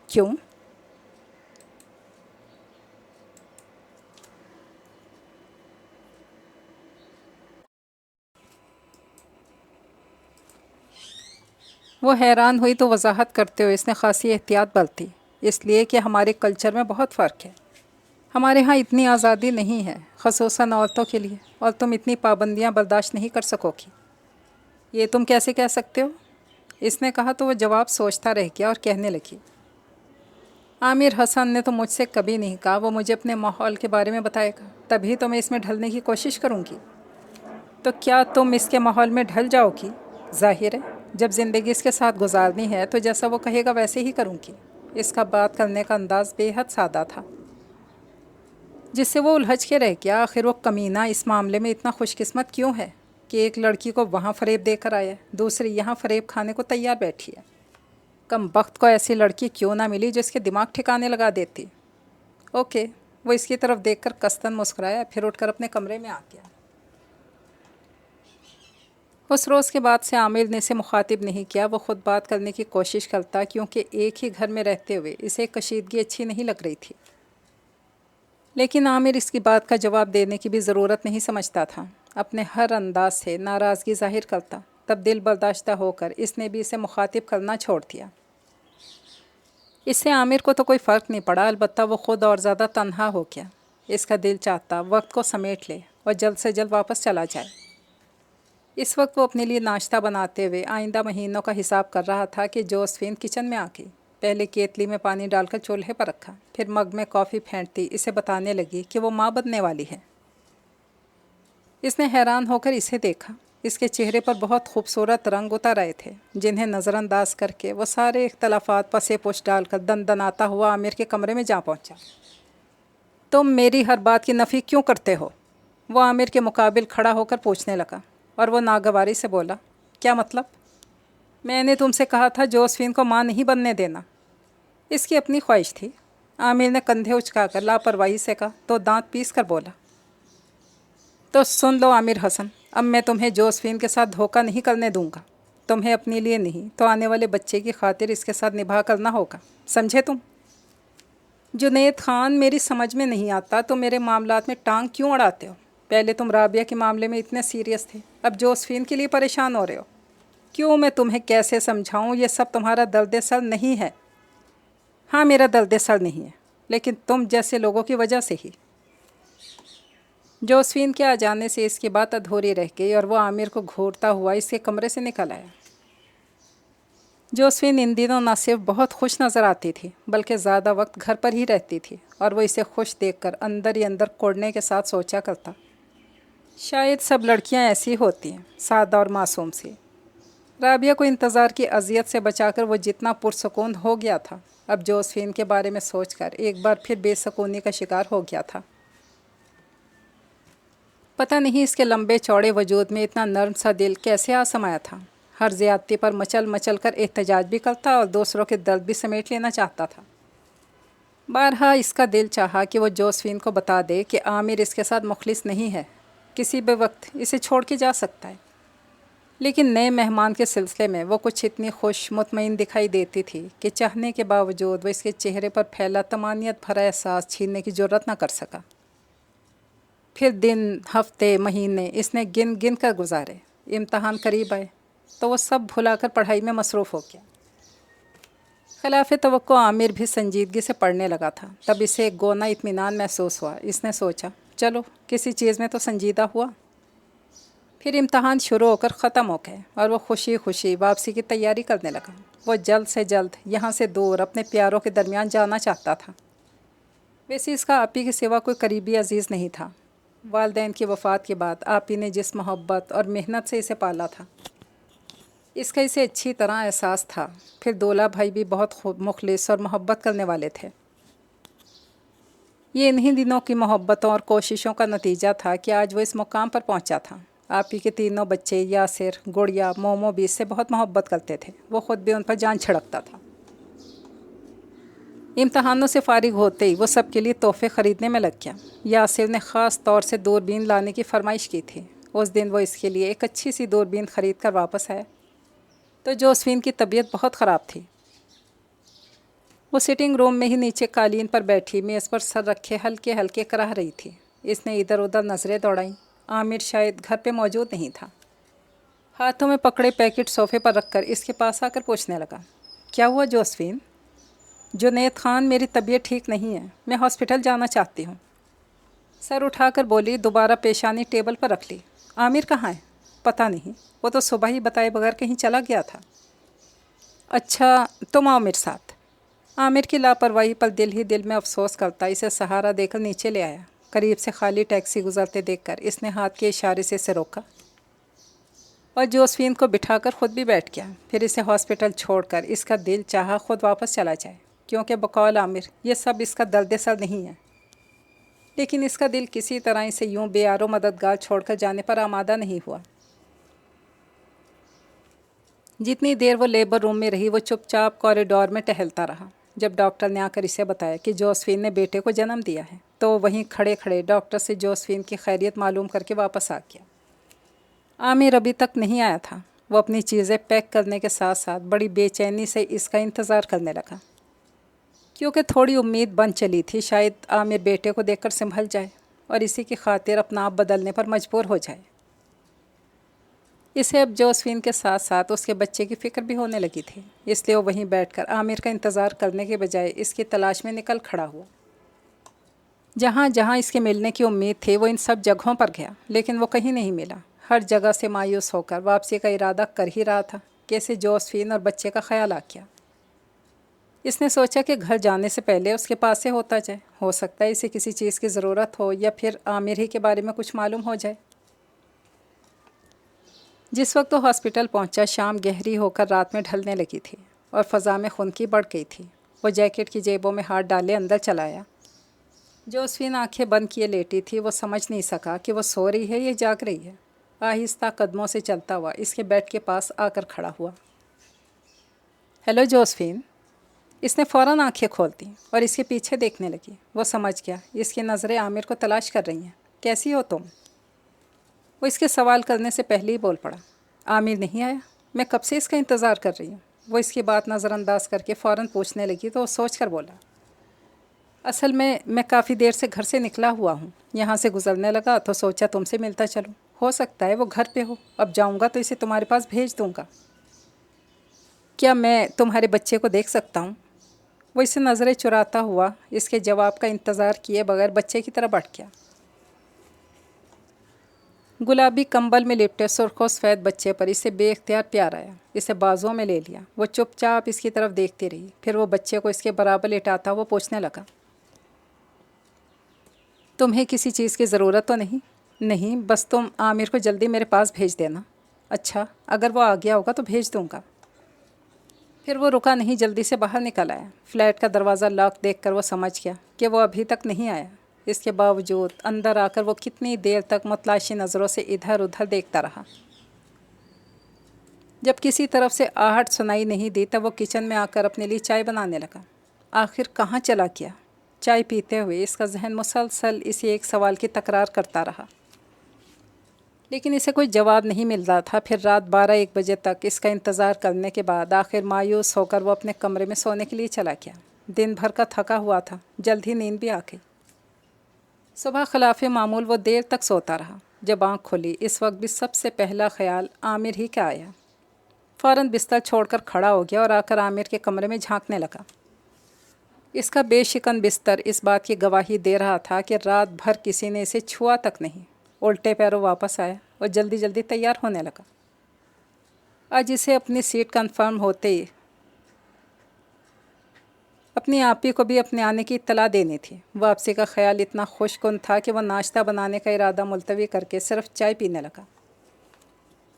کیوں؟ وہ حیران ہوئی تو وضاحت کرتے ہوئے اس نے خاصی احتیاط برتی، اس لیے کہ ہمارے کلچر میں بہت فرق ہے۔ ہمارے ہاں اتنی آزادی نہیں ہے، خصوصاً عورتوں کے لیے، اور تم اتنی پابندیاں برداشت نہیں کر سکو گی۔ یہ تم کیسے کہہ سکتے ہو؟ اس نے کہا تو وہ جواب سوچتا رہ گیا اور کہنے لگی، عامر حسن نے تو مجھ سے کبھی نہیں کہا وہ مجھے اپنے ماحول کے بارے میں بتائے گا، تبھی تو میں اس میں ڈھلنے کی کوشش کروں گی۔ تو کیا تم اس کے ماحول میں ڈھل جاؤ گی؟ ظاہر ہے، جب زندگی اس کے ساتھ گزارنی ہے تو جیسا وہ کہے گا ویسے ہی کروں گی۔ اس کا بات کرنے کا انداز بے حد سادہ تھا۔ جس سے وہ الجھ کے رہ گیا آخر وہ کمینہ اس معاملے میں اتنا خوش قسمت کیوں ہے کہ ایک لڑکی کو وہاں فریب دے کر آیا، دوسری یہاں فریب کھانے کو تیار بیٹھی ہے۔ کم بخت کو ایسی لڑکی کیوں نہ ملی جو اس کے دماغ ٹھکانے لگا دیتی۔ اوکے، وہ اس کی طرف دیکھ کر کستن مسکرایا، پھر اٹھ کر اپنے کمرے میں آ گیا۔ اس روز کے بعد سے عامر نے اسے مخاطب نہیں کیا۔ وہ خود بات کرنے کی کوشش کرتا کیونکہ ایک ہی گھر میں رہتے ہوئے اسے کشیدگی اچھی نہیں لگ رہی تھی، لیکن عامر اس کی بات کا جواب دینے کی بھی ضرورت نہیں سمجھتا تھا۔ اپنے ہر انداز سے ناراضگی ظاہر کرتا، تب دل برداشتہ ہو کر اس نے بھی اسے مخاطب کرنا چھوڑ دیا۔ اس سے عامر کو تو کوئی فرق نہیں پڑا، البتہ وہ خود اور زیادہ تنہا ہو گیا۔ اس کا دل چاہتا وقت کو سمیٹ لے اور جلد سے جلد واپس چلا جائے۔ اس وقت وہ اپنے لیے ناشتہ بناتے ہوئے آئندہ مہینوں کا حساب کر رہا تھا کہ جوزفین کچن میں آ گئی۔ پہلے کیتلی میں پانی ڈال کر چولہے پر رکھا، پھر مگ میں کافی پھینٹتی اسے بتانے لگی کہ وہ ماں بننے والی ہے۔ اس نے حیران ہو کر اسے دیکھا۔ اس کے چہرے پر بہت خوبصورت رنگ اتر آئے تھے، جنہیں نظر انداز کر کے وہ سارے اختلافات پسے پوش ڈال کر دندناتا ہوا عامر کے کمرے میں جا پہنچا۔ تم میری ہر بات کی نفی کیوں کرتے ہو؟ وہ عامر کے مقابل کھڑا ہو کر پوچھنے لگا، اور وہ ناگواری سے بولا، کیا مطلب؟ میں نے تم سے کہا تھا جوزفین کو ماں نہیں بننے دینا۔ اس کی اپنی خواہش تھی۔ عامر نے کندھے اچکا کر لاپرواہی سے کہا تو دانت پیس کر بولا، تو سن لو عامر حسن، اب میں تمہیں جوزفین کے ساتھ دھوکہ نہیں کرنے دوں گا۔ تمہیں اپنے لیے نہیں تو آنے والے بچے کی خاطر اس کے ساتھ نبھا کرنا ہوگا، سمجھے تم؟ جنید خان، میری سمجھ میں نہیں آتا تو میرے معاملات میں ٹانگ کیوں اڑاتے ہو؟ پہلے تم رابعہ کے معاملے میں اتنے سیریس تھے، اب جوزفین کے لیے پریشان ہو رہے ہو۔ کیوں میں تمہیں کیسے سمجھاؤں؟ یہ سب تمہارا درد سر نہیں ہے۔ ہاں، میرا درد سر نہیں ہے، لیکن تم جیسے لوگوں کی وجہ سے ہی۔ جوزفین کے آ جانے سے اس کی بات ادھوری رہ گئی اور وہ عامر کو گھورتا ہوا اس کے کمرے سے نکل آیا۔ جوزفین ان دنوں نہ صرف بہت خوش نظر آتی تھی بلکہ زیادہ وقت گھر پر ہی رہتی تھی، اور وہ اسے خوش دیکھ کر اندر ہی اندر کوڑنے کے ساتھ سوچا کرتا، شاید سب لڑکیاں ایسی ہوتی ہیں، سادہ اور معصوم سی۔ رابعہ کو انتظار کی اذیت سے بچا کر وہ جتنا پرسکون ہو گیا تھا، اب جوزفین کے بارے میں سوچ کر ایک بار پھر بے سکونی کا شکار ہو گیا تھا۔ پتہ نہیں اس کے لمبے چوڑے وجود میں اتنا نرم سا دل کیسے آ سمایا تھا۔ ہر زیادتی پر مچل مچل کر احتجاج بھی کرتا اور دوسروں کے درد بھی سمیٹ لینا چاہتا تھا۔ بارہا اس کا دل چاہا کہ وہ جوزفین کو بتا دے کہ عامر اس کے ساتھ مخلص نہیں ہے، کسی بھی وقت اسے چھوڑ کے جا سکتا ہے، لیکن نئے مہمان کے سلسلے میں وہ کچھ اتنی خوش مطمئن دکھائی دیتی تھی کہ چاہنے کے باوجود وہ اس کے چہرے پر پھیلا طمانینت بھرا احساس چھیننے کی جرات نہ کر سکا۔ پھر دن، ہفتے، مہینے اس نے گن گن کر گزارے۔ امتحان قریب آئے تو وہ سب بھلا کر پڑھائی میں مصروف ہو گیا۔ خلاف توقع عامر بھی سنجیدگی سے پڑھنے لگا تھا، تب اسے ایک گونا اطمینان محسوس ہوا۔ اس نے سوچا، چلو کسی چیز میں تو سنجیدہ ہوا۔ پھر امتحان شروع ہو کر ختم ہو گئے اور وہ خوشی خوشی واپسی کی تیاری کرنے لگا۔ وہ جلد سے جلد یہاں سے دور اپنے پیاروں کے درمیان جانا چاہتا تھا۔ ویسے اس کا آپی کے سوا کوئی قریبی عزیز نہیں تھا۔ والدین کی وفات کے بعد آپی نے جس محبت اور محنت سے اسے پالا تھا، اس کا اسے اچھی طرح احساس تھا۔ پھر دولا بھائی بھی بہت مخلص اور محبت کرنے والے تھے۔ یہ انہی دنوں کی محبتوں اور کوششوں کا نتیجہ تھا کہ آج وہ اس مقام پر پہنچا تھا۔ آپی کے تینوں بچے یاسر، گڑیا، مومو بھی اس سے بہت محبت کرتے تھے۔ وہ خود بھی ان پر جان چھڑکتا تھا۔ امتحانوں سے فارغ ہوتے ہی وہ سب کے لیے تحفے خریدنے میں لگ گیا۔ یاسر نے خاص طور سے دوربین لانے کی فرمائش کی تھی۔ اس دن وہ اس کے لیے ایک اچھی سی دوربین خرید کر واپس آیا تو جوزفین کی طبیعت بہت خراب تھی۔ وہ سٹنگ روم میں ہی نیچے قالین پر بیٹھی میز پر سر رکھے ہلکے ہلکے کراہ رہی تھی۔ اس نے ادھر ادھر نظریں دوڑائیں۔ عامر شاید گھر پہ موجود نہیں تھا۔ ہاتھوں میں پکڑے پیکٹ صوفے پر رکھ کر اس کے پاس آ کر پوچھنے لگا، کیا ہوا جوزفین؟ جنید خان، میری طبیعت ٹھیک نہیں ہے، میں ہاسپٹل جانا چاہتی ہوں۔ سر اٹھا کر بولی، دوبارہ پیشانی ٹیبل پر رکھ لی۔ عامر کہاں ہے؟ پتہ نہیں، وہ تو صبح ہی بتائے بغیر کہیں چلا گیا تھا۔ اچھا، تم آؤ میرے ساتھ۔ عامر کی لاپرواہی پر دل ہی دل میں افسوس کرتا اسے سہارا دے کر نیچے لے آیا۔ قریب سے خالی ٹیکسی گزرتے دیکھ کر اس نے ہاتھ کے اشارے سے اسے روکا اور جوزفین کو بٹھا کر خود بھی بیٹھ گیا۔ پھر اسے ہاسپٹل چھوڑ کر اس کا دل چاہا خود واپس چلا جائے، کیونکہ بقول عامر یہ سب اس کا درد سر نہیں ہے، لیکن اس کا دل کسی طرح اسے یوں بے آرو مددگار چھوڑ کر جانے پر آمادہ نہیں ہوا۔ جتنی دیر وہ لیبر روم میں رہی وہ چپ چاپ کوریڈور میں ٹہلتا رہا۔ جب ڈاکٹر نے آ کر اسے بتایا کہ جوزفین نے بیٹے کو جنم دیا ہے تو وہ وہیں کھڑے کھڑے ڈاکٹر سے جوزفین کی خیریت معلوم کر کے واپس آ گیا۔ عامر ابھی تک نہیں آیا تھا۔ وہ اپنی چیزیں پیک کرنے کے ساتھ ساتھ بڑی بے چینی سے اس کا انتظار کرنے لگا، کیونکہ تھوڑی امید بن چلی تھی شاید عامر بیٹے کو دیکھ کر سنبھل جائے اور اسی کی خاطر اپنا آپ بدلنے پر مجبور ہو جائے۔ اسے اب جوزفین کے ساتھ ساتھ اس کے بچے کی فکر بھی ہونے لگی تھی، اس لیے وہ وہیں بیٹھ کر عامر کا انتظار کرنے کے بجائے اس کی تلاش میں نکل کھڑا ہوا۔ جہاں جہاں اس کے ملنے کی امید تھی وہ ان سب جگہوں پر گیا، لیکن وہ کہیں نہیں ملا۔ ہر جگہ سے مایوس ہو کر واپسی کا ارادہ کر ہی رہا تھا کہ اسے جوزفین اور بچے کا خیال آ گیا۔ اس نے سوچا کہ گھر جانے سے پہلے اس کے پاس سے ہوتا جائے، ہو سکتا ہے اسے کسی چیز کی ضرورت ہو یا پھر عامر ہی کے بارے میں کچھ معلوم ہو جائے۔ جس وقت وہ ہاسپٹل پہنچا شام گہری ہو کر رات میں ڈھلنے لگی تھی اور فضا میں خنکی بڑھ گئی تھی۔ وہ جیکٹ کی جیبوں میں ہاتھ ڈالے اندر چلا آیا۔ جوزفین آنکھیں بند کیے لیٹی تھی۔ وہ سمجھ نہیں سکا کہ وہ سو رہی ہے یا جاگ رہی ہے۔ آہستہ قدموں سے چلتا ہوا اس کے بیڈ کے پاس آ کر کھڑا ہوا۔ Hello Josephine. اس نے فوراً آنکھیں کھول دیں اور اس کے پیچھے دیکھنے لگی۔ وہ سمجھ گیا اس کی نظریں عامر کو تلاش کر رہی ہیں۔ کیسی ہو تم؟ وہ اس کے سوال کرنے سے پہلے ہی بول پڑا۔ عامر نہیں آیا؟ میں کب سے اس کا انتظار کر رہی ہوں۔ وہ اس کی بات نظر انداز کر کے فوراً پوچھنے لگی تو وہ سوچ کر بولا، اصل میں کافی دیر سے گھر سے نکلا ہوا ہوں، یہاں سے گزرنے لگا تو سوچا تم سے ملتا چلوں، ہو سکتا ہے وہ گھر پہ ہو، اب جاؤں گا تو اسے تمہارے پاس بھیج دوں گا۔ کیا میں تمہارے بچے کو دیکھ سکتا ہوں؟ وہ اسے نظریں چراتا ہوا اس کے جواب کا انتظار کیے بغیر بچے کی طرف بڑھ گیا۔ گلابی کمبل میں لپٹے سرخ و سفید بچے پر اسے بے اختیار پیار آیا۔ اسے بازوؤں میں لے لیا۔ وہ چپ چاپ اس کی طرف دیکھتی رہی، پھر وہ بچے کو اس کے برابر لٹاتا وہ پوچھنے لگا، تمہیں کسی چیز کی ضرورت تو نہیں؟ نہیں، بس تم عامر کو جلدی میرے پاس بھیج دینا۔ اچھا، اگر وہ آ گیا ہوگا تو بھیج دوں گا۔ پھر وہ رکا نہیں، جلدی سے باہر نکل آیا۔ فلیٹ کا دروازہ لاک دیکھ کر وہ سمجھ گیا کہ وہ ابھی تک نہیں آیا۔ اس کے باوجود اندر آ کر وہ کتنی دیر تک متلاشی نظروں سے ادھر ادھر دیکھتا رہا۔ جب کسی طرف سے آہٹ سنائی نہیں دی تب وہ کچن میں آ کر اپنے لیے چائے بنانے لگا۔ آخر کہاں چلا گیا؟ چائے پیتے ہوئے اس کا ذہن مسلسل اسی ایک سوال کی تکرار کرتا رہا، لیکن اسے کوئی جواب نہیں مل رہا تھا۔ پھر رات 12-1 بجے تک اس کا انتظار کرنے کے بعد آخر مایوس ہو کر وہ اپنے کمرے میں سونے کے لیے چلا گیا۔ دن بھر کا تھکا ہوا تھا، جلد ہی نیند بھی آ گئی۔ صبح خلاف معمول وہ دیر تک سوتا رہا۔ جب آنکھ کھلی اس وقت بھی سب سے پہلا خیال عامر ہی کا آیا۔ فوراً بستر چھوڑ کر کھڑا ہو گیا اور آ کر عامر کے کمرے میں جھانکنے لگا۔ اس کا بے شکن بستر اس بات کی گواہی دے رہا تھا کہ رات بھر کسی نے اسے چھوا تک نہیں۔ الٹے پیروں واپس آیا اور جلدی جلدی تیار ہونے لگا۔ آج اسے اپنی سیٹ کنفرم ہوتے ہی اپنی آپی کو بھی اپنے آنے کی اطلاع دینی تھی۔ واپسی کا خیال اتنا خوش کن تھا کہ وہ ناشتہ بنانے کا ارادہ ملتوی کر کے صرف چائے پینے لگا۔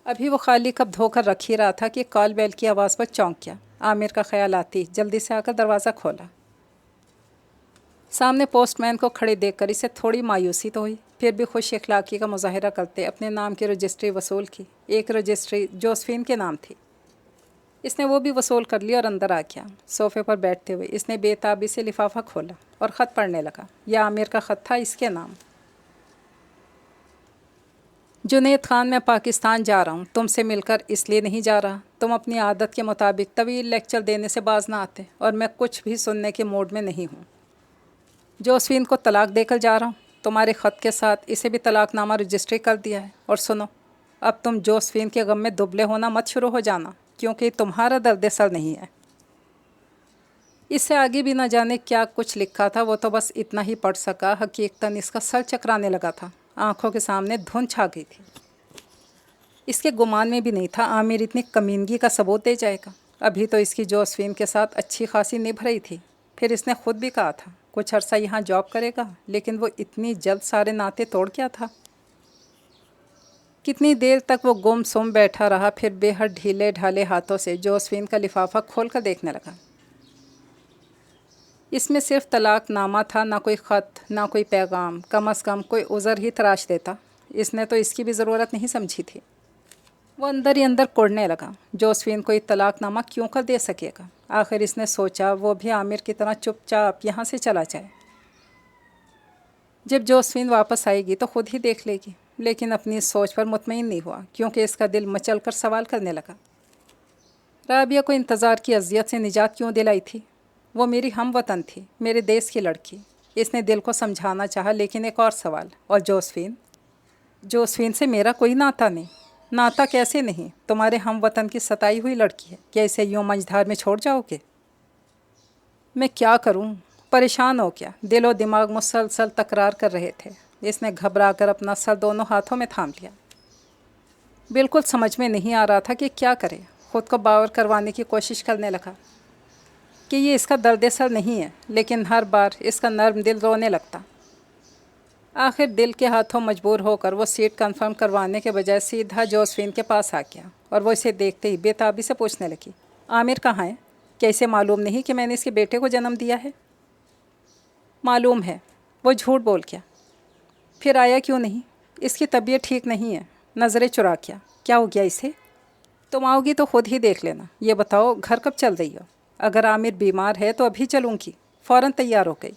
ابھی وہ خالی کپ دھو کر رکھ ہی رہا تھا کہ کال بیل کی آواز پر چونک گیا۔ عامر کا خیال آتی جلدی سے آ کر دروازہ کھولا۔ سامنے پوسٹ مین کو کھڑے دیکھ کر اسے تھوڑی مایوسی تو ہوئی، پھر بھی خوش اخلاقی کا مظاہرہ کرتے اپنے نام کی رجسٹری وصول کی۔ ایک رجسٹری جوزفین کے نام تھی۔ اس نے وہ بھی وصول کر لی اور اندر آ گیا۔ صوفے پر بیٹھتے ہوئے اس نے بے تابی سے لفافہ کھولا اور خط پڑھنے لگا۔ یہ عامر کا خط تھا، اس کے نام، جنید خان، میں پاکستان جا رہا ہوں، تم سے مل کر اس لیے نہیں جا رہا، تم اپنی عادت کے مطابق طویل لیکچر دینے سے باز نہ آتے اور میں کچھ بھی سننے کے موڈ میں نہیں ہوں۔ جوزفین کو طلاق دے کر جا رہا ہوں، تمہارے خط کے ساتھ اسے بھی طلاق نامہ رجسٹری کر دیا ہے، اور سنو، اب تم جوزفین کے غم میں دبلے ہونا مت شروع ہو جانا، کیونکہ یہ تمہارا درد سر نہیں ہے۔ اس سے آگے بھی نہ جانے کیا کچھ لکھا تھا، وہ تو بس اتنا ہی پڑھ سکا۔ حقیقتاً اس کا سر چکرانے لگا تھا، آنکھوں کے سامنے دھند چھا گئی تھی۔ اس کے گمان میں بھی نہیں تھا عامر اتنی کمینگی کا ثبوت دے جائے گا۔ ابھی تو اس کی جوزفین کے ساتھ اچھی خاصی نبھ رہی تھی، پھر اس نے خود بھی کہا تھا کچھ عرصہ یہاں جاب کرے گا، لیکن وہ اتنی جلد سارے ناطے توڑ گیا تھا۔ کتنی دیر تک وہ گم سم بیٹھا رہا، پھر بے حد ڈھیلے ڈھالے ہاتھوں سے جوزفین کا لفافہ کھول کر دیکھنے لگا۔ اس میں صرف طلاق نامہ تھا، نہ کوئی خط، نہ کوئی پیغام، کم از کم کوئی عذر ہی تراش دیتا۔ اس نے تو اس کی بھی ضرورت نہیں سمجھی تھی۔ وہ اندر ہی اندر کوڑنے لگا، جوزفین کوئی طلاق نامہ کیوں کر دے سکے گا؟ آخر اس نے سوچا وہ بھی عامر کی طرح چپ چاپ یہاں سے چلا جائے۔ جب جوزفین واپس آئے گی تو خود ہی دیکھ لے گی، لیکن اپنی اس سوچ پر مطمئن نہیں ہوا، کیونکہ اس کا دل مچل کر سوال کرنے لگا، رابعہ کو انتظار کی اذیت سے نجات کیوں دلائی تھی؟ وہ میری ہم وطن تھی، میرے دیس کی لڑکی۔ اس نے دل کو سمجھانا چاہا، لیکن ایک اور سوال، اور جوزفین سے میرا کوئی ناتا نہیں۔ ناتا کیسے نہیں؟ تمہارے ہم وطن کی ستائی ہوئی لڑکی ہے، کیا اسے یوں منجھدار میں چھوڑ جاؤ گے؟ میں کیا کروں؟ پریشان ہو گیا، دل و دماغ مسلسل تکرار کر رہے تھے۔ اس نے گھبرا کر اپنا سر دونوں ہاتھوں میں تھام لیا۔ بالکل سمجھ میں نہیں آ رہا تھا کہ کیا کرے۔ خود کو باور کروانے کی کوشش کرنے لگا کہ یہ اس کا درد سر نہیں ہے، لیکن ہر بار اس کا نرم دل رونے لگتا۔ آخر دل کے ہاتھوں مجبور ہو کر وہ سیٹ کنفرم کروانے کے بجائے سیدھا جوزفین کے پاس آ گیا، اور وہ اسے دیکھتے ہی بے تابی سے پوچھنے لگی، عامر کہاں ہے؟ کیا اسے معلوم نہیں کہ میں نے اس کے بیٹے کو جنم دیا ہے؟ معلوم ہے، وہ جھوٹ بول گیا۔ پھر آیا کیوں نہیں؟ اس کی طبیعت ٹھیک نہیں ہے۔ نظریں چرا کیا ہو گیا اسے؟ تم آؤ گی تو خود ہی دیکھ لینا۔ یہ بتاؤ گھر کب چل رہی ہو؟ اگر عامر بیمار ہے تو ابھی چلوں گی۔ فوراً تیار ہو گئی۔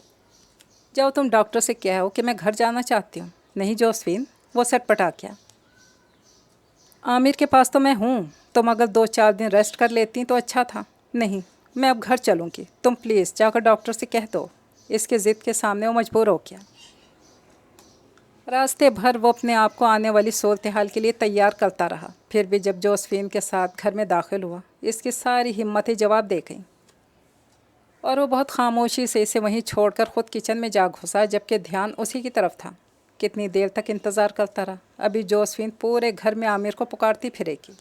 جاؤ تم ڈاکٹر سے کہو کہ میں گھر جانا چاہتی ہوں۔ نہیں جوزفین، وہ سٹ پٹا گیا، عامر کے پاس تو میں ہوں، تم اگر 2-4 دن ریسٹ کر لیتی تو اچھا تھا۔ نہیں، میں اب گھر چلوں گی، تم پلیز جا کر ڈاکٹر سے کہہ دو۔ اس کے ضد کے سامنے وہ مجبور ہو گیا۔ راستے بھر وہ اپنے آپ کو آنے والی صورتحال کے لیے تیار کرتا رہا۔ پھر بھی جب جوزفین کے ساتھ گھر میں داخل ہوا، اس کی ساری ہمتیں جواب دے گئیں، اور وہ بہت خاموشی سے اسے وہیں چھوڑ کر خود کچن میں جا گھسا، جبکہ دھیان اسی کی طرف تھا۔ کتنی دیر تک انتظار کرتا رہا؟ ابھی جوزفین پورے گھر میں عامر کو پکارتی پھرے گی،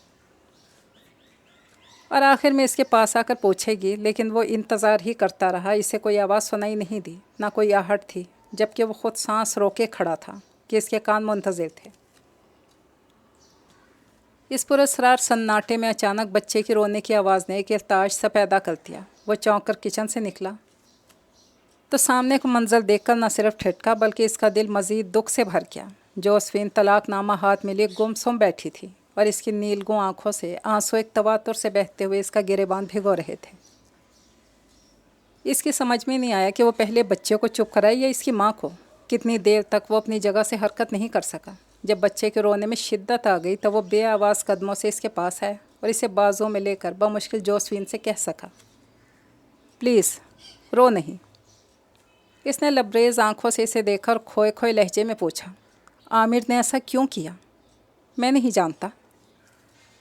اور آخر میں اس کے پاس آ کر پوچھے گی، لیکن وہ انتظار ہی کرتا رہا۔ اسے کوئی آواز سنائی نہیں دی، نہ کوئی آہٹ تھی، جبکہ وہ خود سانس روکے کھڑا تھا کہ اس کے کان منتظر تھے۔ اس پراسرار سناٹے میں اچانک بچے کی رونے کی آواز نے ایک ارتعاش سا پیدا کر دیا۔ وہ چونک کر کچن سے نکلا تو سامنے کو منظر دیکھ کر نہ صرف ٹھٹکا، بلکہ اس کا دل مزید دکھ سے بھر گیا۔ جوزفین طلاق نامہ ہاتھ میں لیے گم سم بیٹھی تھی، اور اس کی نیلگوں آنکھوں سے آنسو ایک تواتر سے بہتے ہوئے اس کا گریبان بھگو رہے تھے۔ اس کی سمجھ میں نہیں آیا کہ وہ پہلے بچے کو چپ کرائے یا اس کی ماں کو۔ کتنی دیر تک وہ اپنی جگہ سے حرکت نہیں کر سکا۔ جب بچے کے رونے میں شدت آ گئی تو وہ بے آواز قدموں سے اس کے پاس آیا اور اسے بازوں میں لے کر بمشکل جوزفین سے کہہ سکا، پلیز رو نہیں۔ اس نے لبریز آنکھوں سے اسے دیکھ کر کھوئے کھوئے لہجے میں پوچھا، عامر نے ایسا کیوں کیا؟ میں نہیں جانتا۔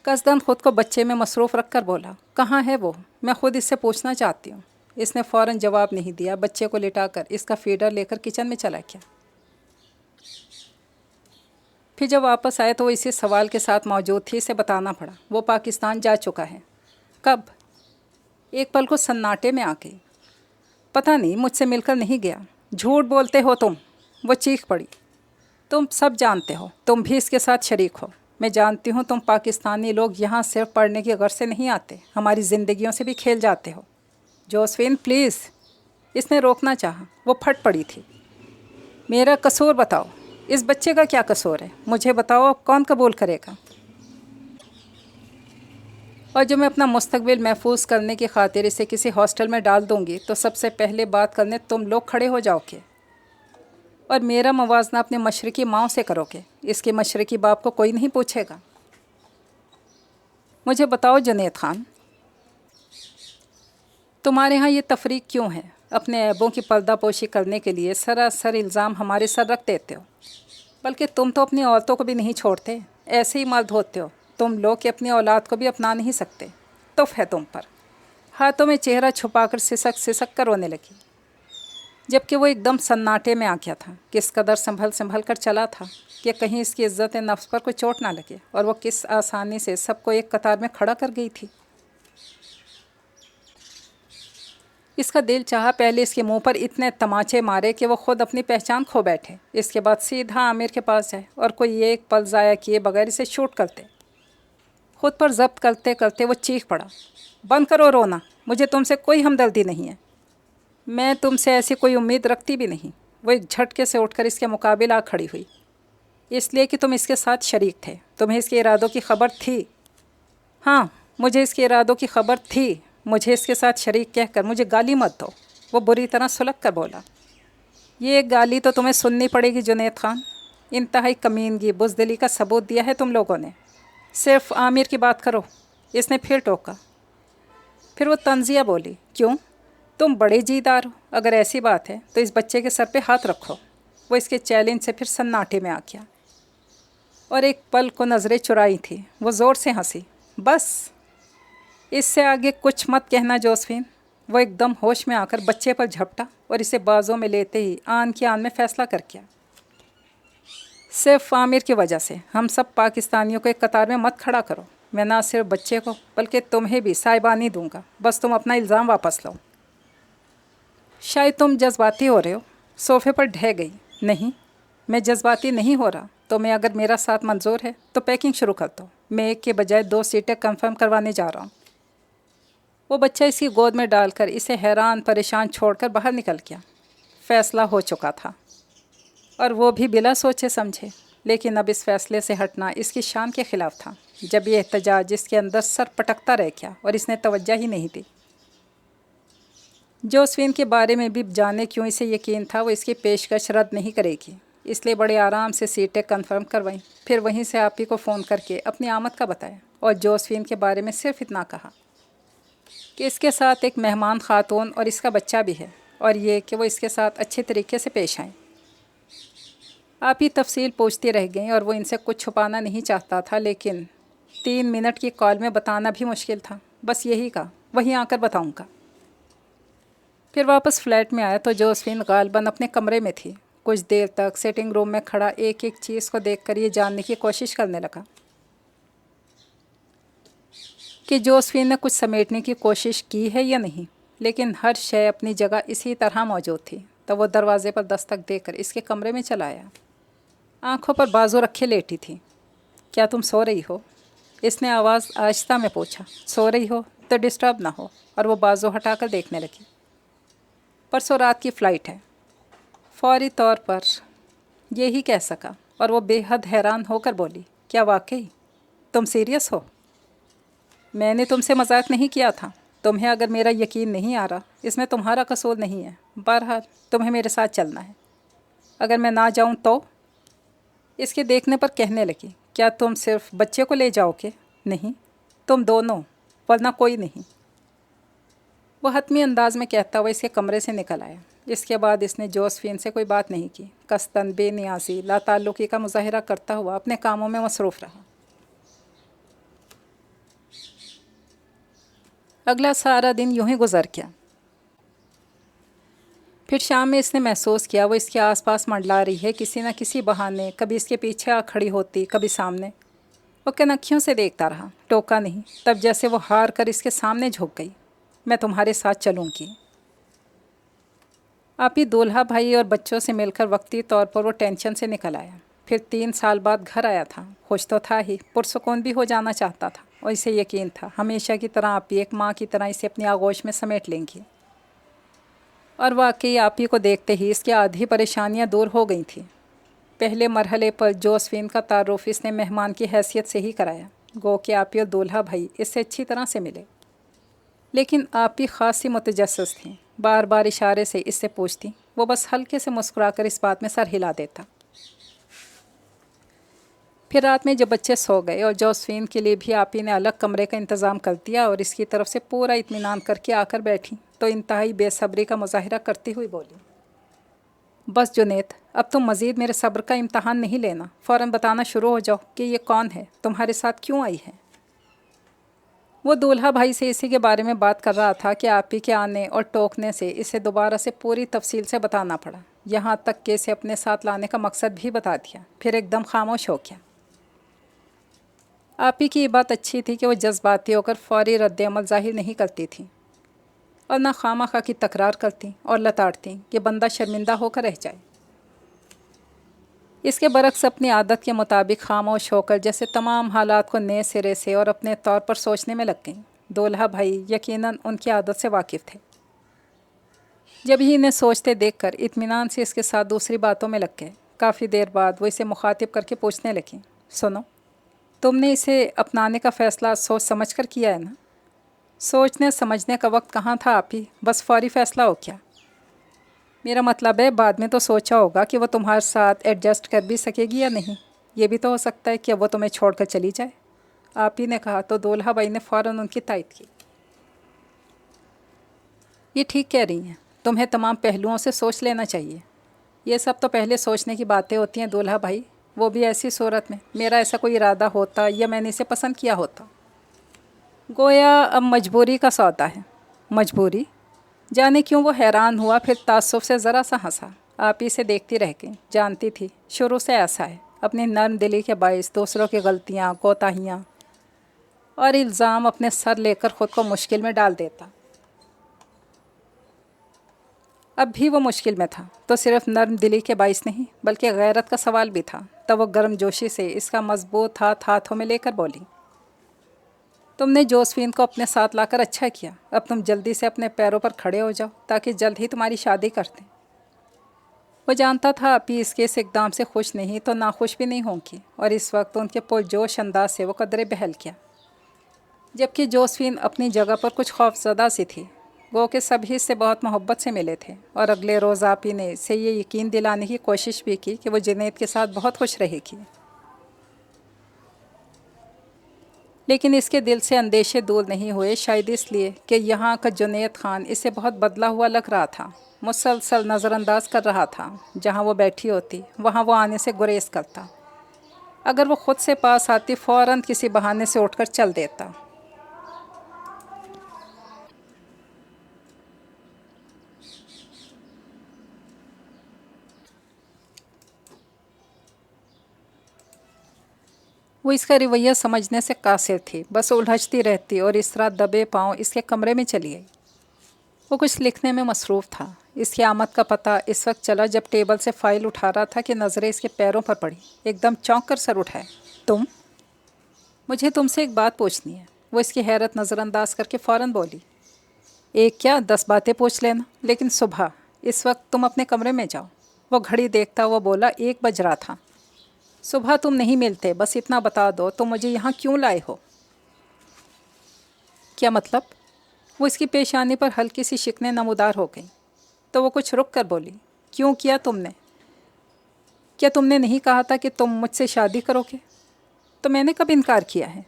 قصداً خود کو بچے میں مصروف رکھ کر بولا، کہاں ہے وہ؟ میں خود اس سے پوچھنا چاہتی ہوں۔ اس نے فوراً جواب نہیں دیا، بچے کو لٹا کر اس کا فیڈر لے کر کچن میں چلا گیا۔ پھر جب واپس آئے تو وہ اسی سوال کے ساتھ موجود تھی۔ اسے بتانا پڑا، وہ پاکستان جا چکا ہے۔ کب؟ ایک پل کو سناٹے میں آ گئی۔ پتہ نہیں، مجھ سے مل کر نہیں گیا۔ جھوٹ بولتے ہو تم، وہ چیخ پڑی۔ تم سب جانتے ہو، تم بھی اس کے ساتھ شریک ہو۔ میں جانتی ہوں تم پاکستانی لوگ یہاں صرف پڑھنے کی غرض سے نہیں آتے، ہماری زندگیوں سے بھی کھیل جاتے ہو۔ جوزفین پلیز، اس نے روکنا چاہا، وہ پھٹ پڑی تھی۔ میرا قصور بتاؤ، اس بچے کا کیا قصور ہے؟ مجھے بتاؤ، اب کون قبول کرے گا؟ اور جو میں اپنا مستقبل محفوظ کرنے کی خاطر اسے کسی ہاسٹل میں ڈال دوں گی تو سب سے پہلے بات کرنے تم لوگ کھڑے ہو جاؤ گے، اور میرا موازنہ اپنے مشرقی ماؤں سے کرو گے۔ اس کے مشرقی باپ کو کوئی نہیں پوچھے گا۔ مجھے بتاؤ جنید خان، تمہارے ہاں یہ تفریق کیوں ہے؟ اپنے عیبوں کی پردہ پوشی کرنے کے لیے سراسر الزام ہمارے سر رکھ دیتے ہو، بلکہ تم تو اپنی عورتوں کو بھی نہیں چھوڑتے، ایسے ہی مرد ہوتے ہو تم لوگ کہ اپنی اولاد کو بھی اپنا نہیں سکتے۔ تف ہے تم پر۔ ہاتھوں میں چہرہ چھپا کر سسک سسک کر رونے لگی، جبکہ وہ ایک دم سناٹے میں آ گیا تھا۔ کس قدر سنبھل کر چلا تھا کہ کہیں اس کی عزت نفس پر کوئی چوٹ نہ لگے، اور وہ کس آسانی سے سب کو ایک قطار میں کھڑا کر گئی تھی۔ اس کا دل چاہا پہلے اس کے منہ پر اتنے تماچے مارے کہ وہ خود اپنی پہچان کھو بیٹھے، اس کے بعد سیدھا عامر کے پاس جائے اور کوئی ایک پل ضائع کیے بغیر اسے شوٹ کرتے۔ خود پر ضبط کرتے کرتے وہ چیخ پڑا، بند کرو رونا، مجھے تم سے کوئی ہمدردی نہیں ہے۔ میں تم سے ایسی کوئی امید رکھتی بھی نہیں۔ وہ ایک جھٹکے سے اٹھ کر اس کے مقابل آ کھڑی ہوئی۔ اس لیے کہ تم اس کے ساتھ شریک تھے، تمہیں اس کے ارادوں کی خبر تھی؟ ہاں، مجھے اس کے ارادوں کی خبر تھی۔ مجھے اس کے ساتھ شریک کہہ کر مجھے گالی مت دو، وہ بری طرح سلگ کر بولا۔ یہ گالی تو تمہیں سننی پڑے گی جنید خان۔ انتہائی کمینگی بزدلی کا ثبوت دیا ہے تم لوگوں نے۔ صرف عامر کی بات کرو، اس نے پھر ٹوکا۔ پھر وہ طنزیہ بولی، کیوں؟ تم بڑے جیدار ہو، اگر ایسی بات ہے تو اس بچے کے سر پہ ہاتھ رکھو۔ وہ اس کے چیلنج سے پھر سناٹے میں آ گیا اور ایک پل کو نظریں چرائی تھی۔ وہ زور سے ہنسی۔ بس اس سے آگے کچھ مت کہنا جوزفین۔ وہ ایک دم ہوش میں آ کر بچے پر جھپٹا اور اسے بازوں میں لیتے ہی آن کی آن میں فیصلہ کر کیا، صرف عامر کی وجہ سے ہم سب پاکستانیوں کو ایک قطار میں مت کھڑا کرو۔ میں نہ صرف بچے کو بلکہ تمہیں بھی سائبانی دوں گا، بس تم اپنا الزام واپس لو۔ شاید تم جذباتی ہو رہے ہو، صوفے پر ڈھہ گئی۔ نہیں، میں جذباتی نہیں ہو رہا۔ تمہیں اگر میرا ساتھ منظور ہے تو پیکنگ شروع کر دو، میں ایک کے بجائے 2 سیٹیں کنفرم کروانے جا رہا ہوں۔ وہ بچہ اس کی گود میں ڈال کر اسے حیران پریشان چھوڑ کر باہر نکل گیا۔ فیصلہ ہو چکا تھا اور وہ بھی بلا سوچے سمجھے، لیکن اب اس فیصلے سے ہٹنا اس کی شان کے خلاف تھا۔ جب یہ احتجاج اس کے اندر سر پٹکتا رہ گیا اور اس نے توجہ ہی نہیں دی۔ جوزفین کے بارے میں بھی جانے کیوں اسے یقین تھا وہ اس کی پیشکش رد نہیں کرے گی، اس لیے بڑے آرام سے سیٹیں کنفرم کروائیں، پھر وہیں سے آپ ہی کو فون کر کے اپنی آمد کا بتایا اور جوزفین کے بارے میں صرف اتنا کہا کہ اس کے ساتھ ایک مہمان خاتون اور اس کا بچہ بھی ہے، اور یہ کہ وہ اس کے ساتھ اچھے طریقے سے پیش آئیں۔ آپ ہی تفصیل پوچھتی رہ گئیں اور وہ ان سے کچھ چھپانا نہیں چاہتا تھا، لیکن 3 منٹ کی کال میں بتانا بھی مشکل تھا۔ بس یہی کہا، وہیں آ کر بتاؤں گا۔ پھر واپس فلیٹ میں آیا تو جوزفین غالباً اپنے کمرے میں تھی۔ کچھ دیر تک سیٹنگ روم میں کھڑا ایک ایک چیز کو دیکھ کر یہ جاننے کی کوشش کرنے لگا کہ جوزفین نے کچھ سمیٹنے کی کوشش کی ہے یا نہیں، لیکن ہر شے اپنی جگہ اسی طرح موجود تھی۔ تو وہ دروازے پر دستک دے کر اس کے کمرے میں چلا آیا۔ آنکھوں پر بازو رکھے لیٹی تھی۔ کیا تم سو رہی ہو؟ اس نے آواز آہستہ میں پوچھا۔ سو رہی ہو تو ڈسٹرب نہ ہو، اور وہ بازو ہٹا کر دیکھنے لگی۔ پرسوں رات کی فلائٹ ہے۔ فوری طور پر یہی کہہ سکا اور وہ بے حد حیران ہو کر بولی، کیا واقعی تم سیریس ہو؟ میں نے تم سے مذاق نہیں کیا تھا۔ تمہیں اگر میرا یقین نہیں آ رہا، اس میں تمہارا قصور نہیں ہے۔ بہرحال تمہیں میرے ساتھ چلنا ہے۔ اگر میں نہ جاؤں تو؟ اس کے دیکھنے پر کہنے لگی، کیا تم صرف بچے کو لے جاؤ گے؟ نہیں، تم دونوں، ورنہ کوئی نہیں۔ وہ حتمی انداز میں کہتا ہوا اس کے کمرے سے نکل آیا۔ اس کے بعد اس نے جوزفین سے کوئی بات نہیں کی، قصداً بے نیازی لا تعلقی کا مظاہرہ کرتا ہوا اپنے کاموں میں مصروف رہا۔ اگلا سارا دن یوں ہی گزر گیا۔ پھر شام میں اس نے محسوس کیا وہ اس کے آس پاس منڈلا رہی ہے کسی نہ کسی بہانے، کبھی اس کے پیچھے آ کھڑی ہوتی، کبھی سامنے۔ وہ کنکھیوں سے دیکھتا رہا، ٹوکا نہیں۔ تب جیسے وہ ہار کر اس کے سامنے جھک گئی، میں تمہارے ساتھ چلوں گی۔ آپ ہی دولہا بھائی اور بچوں سے مل کر وقتی طور پر وہ ٹینشن سے نکل آیا۔ پھر 3 سال بعد گھر آیا تھا، خوش تو تھا ہی، پرسکون بھی ہو جانا چاہتا تھا، اور اسے یقین تھا ہمیشہ کی طرح آپ ہی ایک ماں کی طرح اسے اپنی آغوش میں سمیٹ لیں گی۔ اور واقعی آپ ہی کو دیکھتے ہی اس کی آدھی پریشانیاں دور ہو گئی تھیں۔ پہلے مرحلے پر جوزفین کا تعارف اس نے مہمان کی حیثیت سے ہی کرایا، گو کہ آپ ہی اور دولہا بھائی اس سے اچھی طرح سے ملے، لیکن آپ ہی خاصی متجسس تھیں، بار بار اشارے سے اس سے پوچھتی، وہ بس ہلکے سے مسکرا کر اس بات میں سر ہلا دیتا۔ پھر رات میں جب بچے سو گئے اور جوزفین کے لیے بھی آپ ہی نے الگ کمرے کا انتظام کر دیا اور اس کی طرف سے پورا اطمینان کر کے آ کر بیٹھی، تو انتہائی بے صبری کا مظاہرہ کرتی ہوئی بولی، بس جنید، اب تم مزید میرے صبر کا امتحان نہیں لینا، فوراً بتانا شروع ہو جاؤ کہ یہ کون ہے، تمہارے ساتھ کیوں آئی ہے۔ وہ دولہا بھائی سے اسی کے بارے میں بات کر رہا تھا کہ آپ ہی کے آنے اور ٹوکنے سے اسے دوبارہ سے پوری تفصیل سے بتانا پڑا، یہاں تک کہ اسے اپنے ساتھ لانے کا مقصد بھی بتا دیا۔ پھر ایک دم خاموش ہو گیا۔ آپ ہی کی یہ بات اچھی تھی کہ وہ جذباتی ہو کر فوری رد عمل ظاہر نہیں کرتی تھیں، اور نہ خواہ مخواہ کی تکرار کرتی اور لتاڑتی کہ بندہ شرمندہ ہو کر رہ جائے۔ اس کے برعکس اپنی عادت کے مطابق خاموش ہو کر جیسے تمام حالات کو نئے سرے سے اور اپنے طور پر سوچنے میں لگ گئیں۔ دولہا بھائی یقیناً ان کی عادت سے واقف تھے۔ جب ہی انہیں سوچتے دیکھ کر اطمینان سے اس کے ساتھ دوسری باتوں میں لگ گئے۔ کافی دیر بعد وہ اسے مخاطب کر کے پوچھنے لگیں، سنو، تم نے اسے اپنانے کا فیصلہ سوچ سمجھ کر کیا ہے نا؟ سوچنے سمجھنے کا وقت کہاں تھا آپ ہی، بس فوری فیصلہ ہو کیا؟ میرا مطلب ہے بعد میں تو سوچا ہوگا کہ وہ تمہارے ساتھ ایڈجسٹ کر بھی سکے گی یا نہیں۔ یہ بھی تو ہو سکتا ہے کہ وہ تمہیں چھوڑ کر چلی جائے۔ آپ ہی نے کہا تو دولہا بھائی نے فوراً ان کی تائید کی۔ یہ ٹھیک کہہ رہی ہیں، تمہیں تمام پہلوؤں سے سوچ لینا چاہیے۔ یہ سب تو پہلے سوچنے کی باتیں ہوتی ہیں دولہا بھائی، وہ بھی ایسی صورت میں میرا ایسا کوئی ارادہ ہوتا یا میں نے اسے پسند کیا ہوتا۔ گویا اب مجبوری کا سودا ہے۔ مجبوری؟ جانے کیوں وہ حیران ہوا، پھر تعصب سے ذرا سا ہنسا۔ آپ ہی سے دیکھتی رہ گئی، جانتی تھی شروع سے ایسا ہے، اپنی نرم دلی کے باعث دوسروں کی غلطیاں، کوتاہیاں اور الزام اپنے سر لے کر خود کو مشکل میں ڈال دیتا۔ اب بھی وہ مشکل میں تھا تو صرف نرم دلی کے باعث نہیں بلکہ غیرت کا سوال بھی تھا۔ تو وہ گرم جوشی سے اس کا مضبوط ہاتھوں میں لے کر بولی، تم نے جوزفین کو اپنے ساتھ لا کر اچھا کیا۔ اب تم جلدی سے اپنے پیروں پر کھڑے ہو جاؤ تاکہ جلد ہی تمہاری شادی کر دیں۔ وہ جانتا تھا اپی اس کے اس اقدام سے خوش نہیں تو ناخوش بھی نہیں ہوں گی، اور اس وقت ان کے پرجوش انداز سے وہ قدرے بہل کیا، جبکہ جوزفین اپنی جگہ پر کچھ خوف زدہ سی تھی۔ وہ کہ سبھی اس سے بہت محبت سے ملے تھے، اور اگلے روز آپی نے اسے یہ یقین دلانے کی کوشش بھی کی کہ وہ جنید کے ساتھ بہت خوش رہے گی، لیکن اس کے دل سے اندیشے دور نہیں ہوئے، شاید اس لیے کہ یہاں کا جنید خان اسے بہت بدلا ہوا لگ رہا تھا، مسلسل نظر انداز کر رہا تھا۔ جہاں وہ بیٹھی ہوتی وہاں وہ آنے سے گریز کرتا، اگر وہ خود سے پاس آتی فوراً کسی بہانے سے اٹھ کر چل دیتا۔ وہ اس کا رویہ سمجھنے سے قاصر تھی، بس الجھتی رہتی اور اس طرح دبے پاؤں اس کے کمرے میں چلی گئی۔ وہ کچھ لکھنے میں مصروف تھا۔ اس کی آمد کا پتہ اس وقت چلا جب ٹیبل سے فائل اٹھا رہا تھا کہ نظریں اس کے پیروں پر پڑی۔ ایک دم چونک کر سر اٹھائے، تم؟ مجھے تم سے ایک بات پوچھنی ہے۔ وہ اس کی حیرت نظر انداز کر کے فوراً بولی، ایک کیا 10 باتیں پوچھ لینا، لیکن صبح، اس وقت تم اپنے کمرے میں جاؤ۔ وہ گھڑی دیکھتا ہوا بولا، 1 بج رہا تھا۔ صبح تم نہیں ملتے، بس اتنا بتا دو تم مجھے یہاں کیوں لائے ہو؟ کیا مطلب؟ وہ اس کی پیشانی پر ہلکی سی شکنیں نمودار ہو گئیں، تو وہ کچھ رک کر بولی، کیوں کیا تم نے؟ کیا تم نے نہیں کہا تھا کہ تم مجھ سے شادی کرو گے؟ تو میں نے کب انکار کیا ہے؟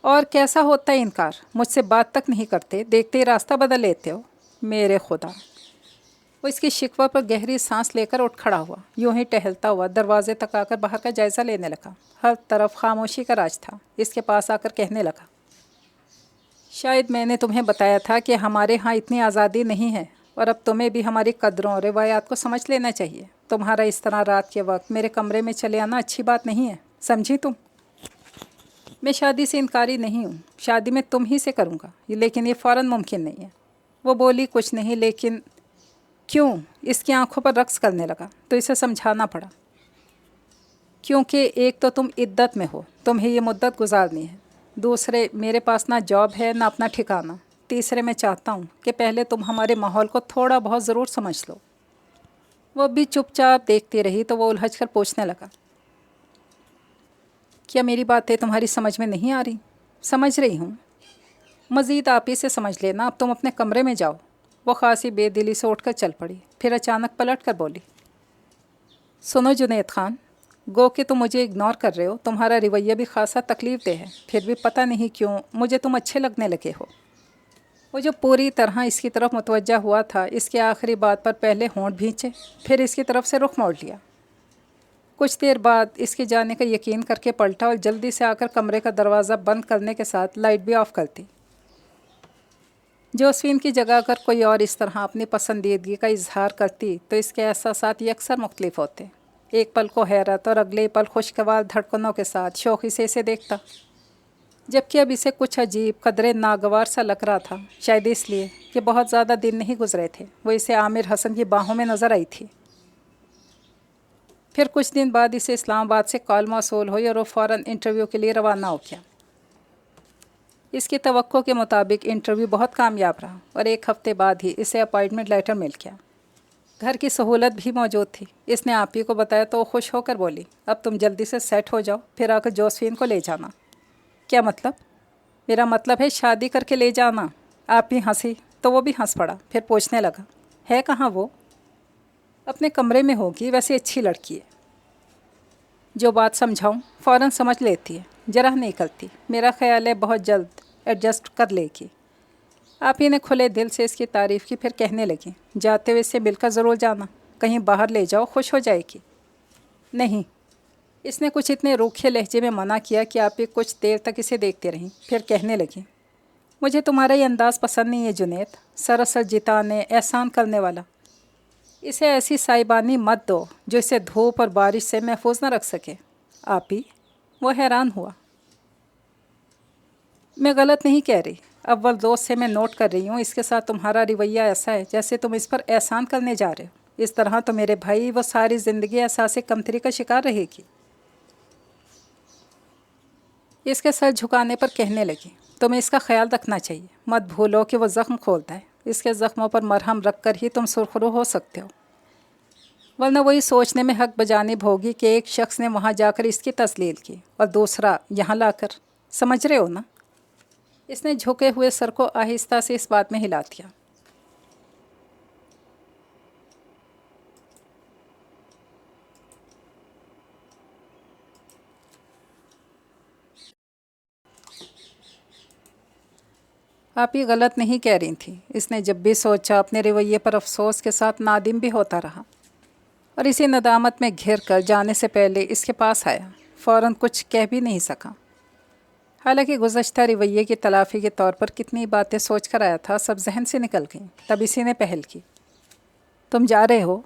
اور کیسا ہوتا ہے انکار؟ مجھ سے بات تک نہیں کرتے، دیکھتے ہی راستہ بدل لیتے ہو۔ میرے خدا! وہ اس کی شکوہ پر گہری سانس لے کر اٹھ کھڑا ہوا، یوں ہی ٹہلتا ہوا دروازے تک آ کر باہر کا جائزہ لینے لگا۔ ہر طرف خاموشی کا راج تھا۔ اس کے پاس آ کر کہنے لگا، شاید میں نے تمہیں بتایا تھا کہ ہمارے ہاں اتنی آزادی نہیں ہے، اور اب تمہیں بھی ہماری قدروں روایات کو سمجھ لینا چاہیے۔ تمہارا اس طرح رات کے وقت میرے کمرے میں چلے آنا اچھی بات نہیں ہے، سمجھی تم؟ میں شادی سے انکاری نہیں ہوں، شادی میں تم ہی سے کروں گا، لیکن یہ فوراً ممکن نہیں ہے۔ وہ بولی، کچھ نہیں لیکن کیوں؟ اس کی آنکھوں پر رقص کرنے لگا تو اسے سمجھانا پڑا، کیونکہ ایک تو تم عدت میں ہو، تمہیں یہ مدت گزارنی ہے، دوسرے میرے پاس نہ جاب ہے نہ اپنا ٹھکانہ، تیسرے میں چاہتا ہوں کہ پہلے تم ہمارے ماحول کو تھوڑا بہت ضرور سمجھ لو۔ وہ بھی چپ چاپ دیکھتی رہی تو وہ الجھ کر پوچھنے لگا، کیا میری باتیں تمہاری سمجھ میں نہیں آ رہی؟ سمجھ رہی ہوں، مزید آپ ہی سے سمجھ لینا، اب تم اپنے کمرے میں جاؤ۔ وہ خاصی بے دلی سے اٹھ کر چل پڑی، پھر اچانک پلٹ کر بولی، سنو جنید خان، گو کہ تم مجھے اگنور کر رہے ہو، تمہارا رویہ بھی خاصا تکلیف دہ ہے، پھر بھی پتہ نہیں کیوں مجھے تم اچھے لگنے لگے ہو۔ وہ جو پوری طرح اس کی طرف متوجہ ہوا تھا، اس کے آخری بات پر پہلے ہونٹ بھینچے، پھر اس کی طرف سے رخ موڑ لیا۔ کچھ دیر بعد اس کے جانے کا یقین کر کے پلٹا اور جلدی سے آ کر کمرے کا دروازہ بند کرنے کے ساتھ لائٹ بھی آف کر دی۔ جوزفین کی جگہ اگر کوئی اور اس طرح اپنی پسندیدگی کا اظہار کرتی تو اس کے احساسات یکسر مختلف ہوتے۔ ایک پل کو حیرت اور اگلے پل خوشگوار دھڑکنوں کے ساتھ شوخی سے اسے دیکھتا، جبکہ اب اسے کچھ عجیب قدرے ناگوار سا لگ رہا تھا، شاید اس لیے کہ بہت زیادہ دن نہیں گزرے تھے وہ اسے عامر حسن کی باہوں میں نظر آئی تھی۔ پھر کچھ دن بعد اسے اسلام آباد سے کال موصول ہوئی اور وہ فوراً انٹرویو کے لیے روانہ ہو گیا۔ اس کی توقع کے مطابق انٹرویو بہت کامیاب رہا اور 1 ہفتے بعد ہی اسے اپائنٹمنٹ لیٹر مل گیا۔ گھر کی سہولت بھی موجود تھی۔ اس نے آپ ہی کو بتایا تو وہ خوش ہو کر بولی، اب تم جلدی سے سیٹ ہو جاؤ، پھر آ کر جوزفین کو لے جانا۔ کیا مطلب؟ میرا مطلب ہے شادی کر کے لے جانا۔ آپ ہی ہنسی تو وہ بھی ہنس پڑا، پھر پوچھنے لگا، ہے کہاں وہ؟ اپنے کمرے میں ہوگی، ویسے اچھی لڑکی ہے، جو بات سمجھاؤں فوراً سمجھ لیتی ہے، ذرا نہیں کرتی، میرا خیال ہے بہت جلد ایڈجسٹ کر لے گی۔ آپ ہی نے کھلے دل سے اس کی تعریف کی، پھر کہنے لگی، جاتے ہوئے اس سے مل کر ضرور جانا، کہیں باہر لے جاؤ، خوش ہو جائے گی۔ نہیں، اس نے کچھ اتنے روکھے لہجے میں منع کیا کہ آپ ہی کچھ دیر تک اسے دیکھتے رہیں، پھر کہنے لگی، مجھے تمہارا یہ انداز پسند نہیں ہے جنید، سراسر جتانے احسان کرنے والا۔ اسے ایسی سائبانی مت دو جو اسے دھوپ اور بارش سے محفوظ نہ رکھ سکے۔ آپ ہی؟ وہ حیران ہوا۔ میں غلط نہیں کہہ رہی، اول دوست سے میں نوٹ کر رہی ہوں، اس کے ساتھ تمہارا رویہ ایسا ہے جیسے تم اس پر احسان کرنے جا رہے ہو۔ اس طرح تو میرے بھائی وہ ساری زندگی احساس کمتری کا شکار رہے گی۔ اس کے سر جھکانے پر کہنے لگی، تمہیں اس کا خیال رکھنا چاہیے، مت بھولو کہ وہ زخم کھولتا ہے، اس کے زخموں پر مرہم رکھ کر ہی تم سرخرو ہو سکتے ہو، ورنہ وہی سوچنے میں حق بجانب ہوگی کہ ایک شخص نے وہاں جا کر اس کی تذلیل کی اور دوسرا یہاں لا کر۔ سمجھ رہے ہو نا؟ اس نے جھکے ہوئے سر کو آہستہ سے اس بات میں ہلا دیا۔ آپ ہی غلط نہیں کہہ رہی تھیں، اس نے جب بھی سوچا اپنے رویے پر افسوس کے ساتھ نادم بھی ہوتا رہا، اور اسی ندامت میں گھر کر جانے سے پہلے اس کے پاس آیا، فوراً کچھ کہہ بھی نہیں سکا۔ حالانکہ گزشتہ رویے کی تلافی کے طور پر کتنی باتیں سوچ کر آیا تھا، سب ذہن سے نکل گئیں، تب اسی نے پہل کی، تم جا رہے ہو؟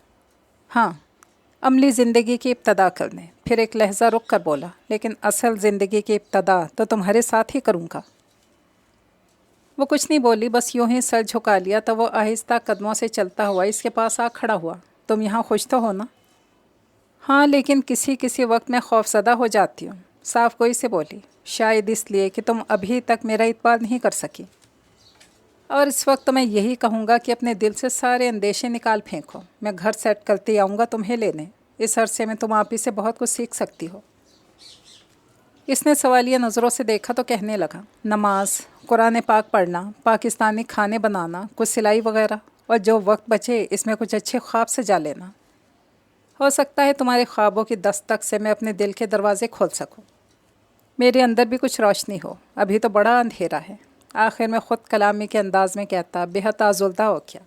ہاں، عملی زندگی کی ابتدا کرنے۔ پھر ایک لحظہ رک کر بولا، لیکن اصل زندگی کی ابتدا تو تمہارے ساتھ ہی کروں گا۔ وہ کچھ نہیں بولی، بس یوں ہی سر جھکا لیا تو وہ آہستہ قدموں سے چلتا ہوا اس کے پاس آ کھڑا ہوا۔ تم یہاں خوش تو ہو نا؟ ہاں، لیکن کسی وقت میں خوف زدہ ہو جاتی ہوں، صاف گوئی سے بولی، شاید اس لیے کہ تم ابھی تک میرا اعتبار نہیں کر سکی، اور اس وقت تو میں یہی کہوں گا کہ اپنے دل سے سارے اندیشے نکال پھینکو۔ میں گھر سیٹ کرتے آؤں گا تمہیں لینے، اس عرصے میں تم آپ ہی سے بہت کچھ سیکھ سکتی ہو۔ اس نے سوالیہ نظروں سے دیکھا تو کہنے لگا، نماز، قرآن پاک پڑھنا، پاکستانی کھانے بنانا، کچھ سلائی وغیرہ، اور جو وقت بچے اس میں کچھ اچھے خواب سجا لینا۔ ہو سکتا ہے تمہارے خوابوں کی دستک سے میں اپنے دل کے دروازے کھول سکوں، میرے اندر بھی کچھ روشنی ہو، ابھی تو بڑا اندھیرا ہے۔ آخر میں خود کلامی کے انداز میں کہتا، بے حد آزردہ ہو کیا؟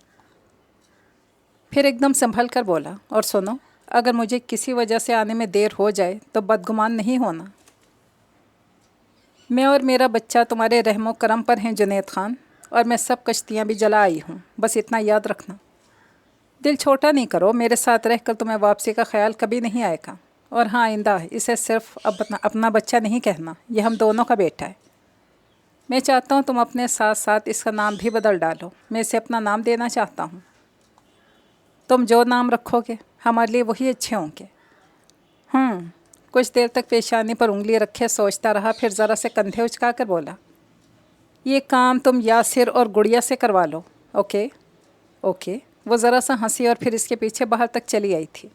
پھر ایک دم سنبھل کر بولا، اور سنو، اگر مجھے کسی وجہ سے آنے میں دیر ہو جائے تو بدگمان نہیں ہونا۔ میں اور میرا بچہ تمہارے رحم و کرم پر ہیں جنید خان، اور میں سب کشتیاں بھی جلا آئی ہوں، بس اتنا یاد رکھنا۔ دل چھوٹا نہیں کرو، میرے ساتھ رہ کر تمہیں واپسی کا خیال کبھی نہیں آئے گا، اور ہاں آئندہ اسے صرف اپنا بچہ نہیں کہنا، یہ ہم دونوں کا بیٹا ہے۔ میں چاہتا ہوں تم اپنے ساتھ ساتھ اس کا نام بھی بدل ڈالو، میں اسے اپنا نام دینا چاہتا ہوں۔ تم جو نام رکھو گے ہمارے لیے وہی اچھے ہوں گے۔ کچھ دیر تک پیشانی پر انگلی رکھے سوچتا رہا، پھر ذرا سے کندھے اچکا کر بولا، یہ کام تم یاسر اور گڑیا سے کروا لو، اوکے؟ اوکے۔ وہ ذرا سا ہنسی اور پھر اس کے پیچھے باہر تک چلی آئی تھی۔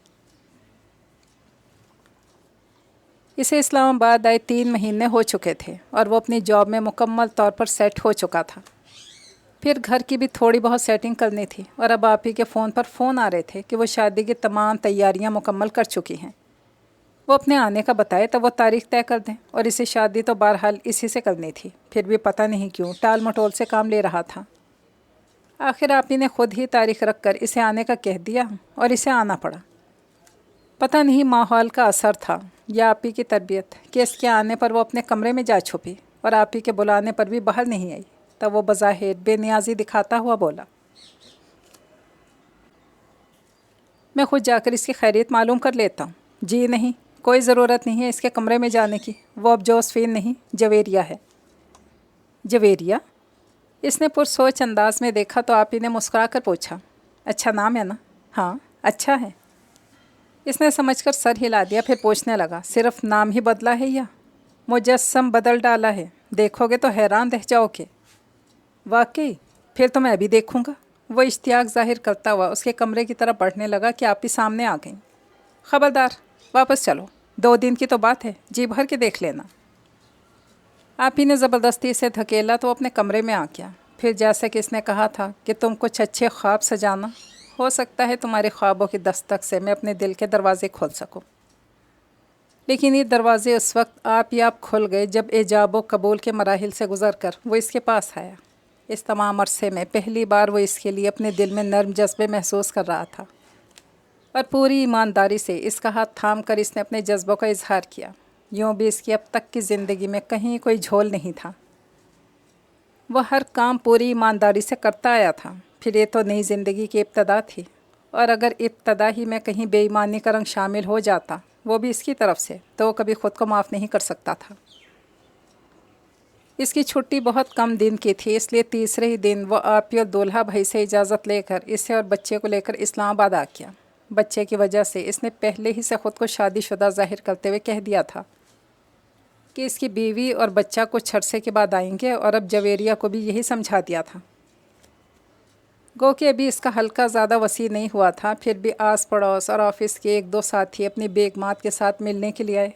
اسے اسلام آباد آئے 3 مہینے ہو چکے تھے اور وہ اپنی جاب میں مکمل طور پر سیٹ ہو چکا تھا۔ پھر گھر کی بھی تھوڑی بہت سیٹنگ کرنی تھی، اور اب آپ ہی کے فون پر فون آ رہے تھے کہ وہ شادی کی تمام تیاریاں مکمل کر چکی ہیں۔ وہ اپنے آنے کا بتائے تو وہ تاریخ طے کر دیں، اور اسے شادی تو بہرحال اسی سے کرنی تھی، پھر بھی پتہ نہیں کیوں ٹال مٹول سے کام لے رہا تھا۔ آخر آپ ہی نے خود ہی تاریخ رکھ کر اسے آنے کا کہہ دیا، اور اسے آنا پڑا۔ پتہ نہیں ماحول کا اثر تھا یا آپ ہی کی تربیت کہ اس کے آنے پر وہ اپنے کمرے میں جا چھپی، اور آپ ہی کے بلانے پر بھی باہر نہیں آئی، تب وہ بظاہر بے نیازی دکھاتا ہوا بولا، میں خود جا کر اس کی خیریت معلوم کر لیتا ہوں۔ جی نہیں، کوئی ضرورت نہیں ہے اس کے کمرے میں جانے کی، وہ اب جوزفین نہیں جویریہ ہے۔ جویریہ؟ اس نے پرسوچ انداز میں دیکھا تو آپ ہی نے مسکرا کر پوچھا، اچھا نام ہے نا؟ ہاں، اچھا ہے۔ اس نے سمجھ کر سر ہلا دیا، پھر پوچھنے لگا، صرف نام ہی بدلا ہے یا مجسم بدل ڈالا ہے؟ دیکھو گے تو حیران رہ جاؤ گے۔ واقعی؟ پھر تو میں بھی دیکھوں گا۔ وہ اشتیاق ظاہر کرتا ہوا اس کے کمرے کی طرف بڑھنے لگا کہ آپی سامنے آ گئیں۔ خبردار، واپس چلو، 2 دن کی تو بات ہے، جی بھر کے دیکھ لینا۔ آپی نے زبردستی سے دھکیلا تو اپنے کمرے میں آ گیا۔ پھر جیسا کہ اس نے کہا تھا کہ تم کچھ اچھے خواب سجانا، ہو سکتا ہے تمہارے خوابوں کی دستک سے میں اپنے دل کے دروازے کھول سکوں۔ لیکن یہ دروازے اس وقت آپ ہی آپ کھل گئے جب ایجاب و قبول کے مراحل سے گزر کر وہ اس کے پاس آیا۔ اس تمام عرصے میں پہلی بار وہ اس کے لیے اپنے دل میں نرم جذبے محسوس کر رہا تھا، اور پوری ایمانداری سے اس کا ہاتھ تھام کر اس نے اپنے جذبوں کا اظہار کیا۔ یوں بھی اس کی اب تک کی زندگی میں کہیں کوئی جھول نہیں تھا۔ وہ ہر کام پوری ایمانداری سے کرتا آیا تھا۔ پھر یہ تو نئی زندگی کی ابتدا تھی، اور اگر ابتدا ہی میں کہیں بے ایمانی کا رنگ شامل ہو جاتا، وہ بھی اس کی طرف سے، تو وہ کبھی خود کو معاف نہیں کر سکتا تھا۔ اس کی چھٹی بہت کم دن کی تھی، اس لیے تیسرے ہی دن وہ آپی اور دولہا بھائی سے اجازت لے کر اسے اور بچے کو لے کر اسلام آباد آ گیا۔ بچے کی وجہ سے اس نے پہلے ہی سے خود کو شادی شدہ ظاہر کرتے ہوئے کہہ دیا تھا کہ اس کی بیوی اور بچہ کچھ عرصے کے بعد آئیں گے، اور اب جویریہ کو بھی یہی سمجھا دیا تھا۔ گو کہ ابھی اس کا حلقہ زیادہ وسیع نہیں ہوا تھا، پھر بھی آس پڑوس اور آفس کے 1-2 ساتھی اپنی بیگمات کے ساتھ ملنے کے لیے آئے،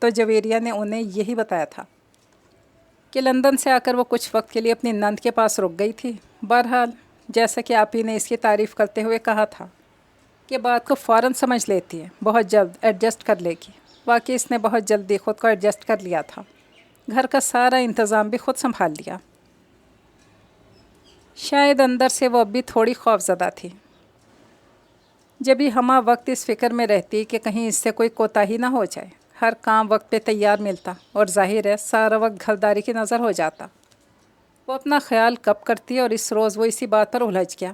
تو جویریہ نے انہیں یہی بتایا تھا کہ لندن سے آ کر وہ کچھ وقت کے لیے اپنی نند کے پاس رک گئی تھی۔ بہرحال جیسا کہ آپی نے اس کی تعریف کرتے ہوئے کہا تھا کہ بات کو فوراً سمجھ لیتی ہے، بہت جلد ایڈجسٹ کر لے گی۔ واقعی اس نے بہت جلدی خود کو ایڈجسٹ کر لیا تھا، گھر کا سارا انتظام بھی خود سنبھال لیا۔ شاید اندر سے وہ اب بھی تھوڑی خوفزدہ تھی، جبھی ہمہ وقت اس فکر میں رہتی کہ کہیں اس سے کوئی کوتاہی نہ ہو جائے۔ ہر کام وقت پہ تیار ملتا، اور ظاہر ہے سارا وقت گھرداری کی نظر ہو جاتا۔ وہ اپنا خیال کب کرتی، اور اس روز وہ اسی بات پر الجھ گیا۔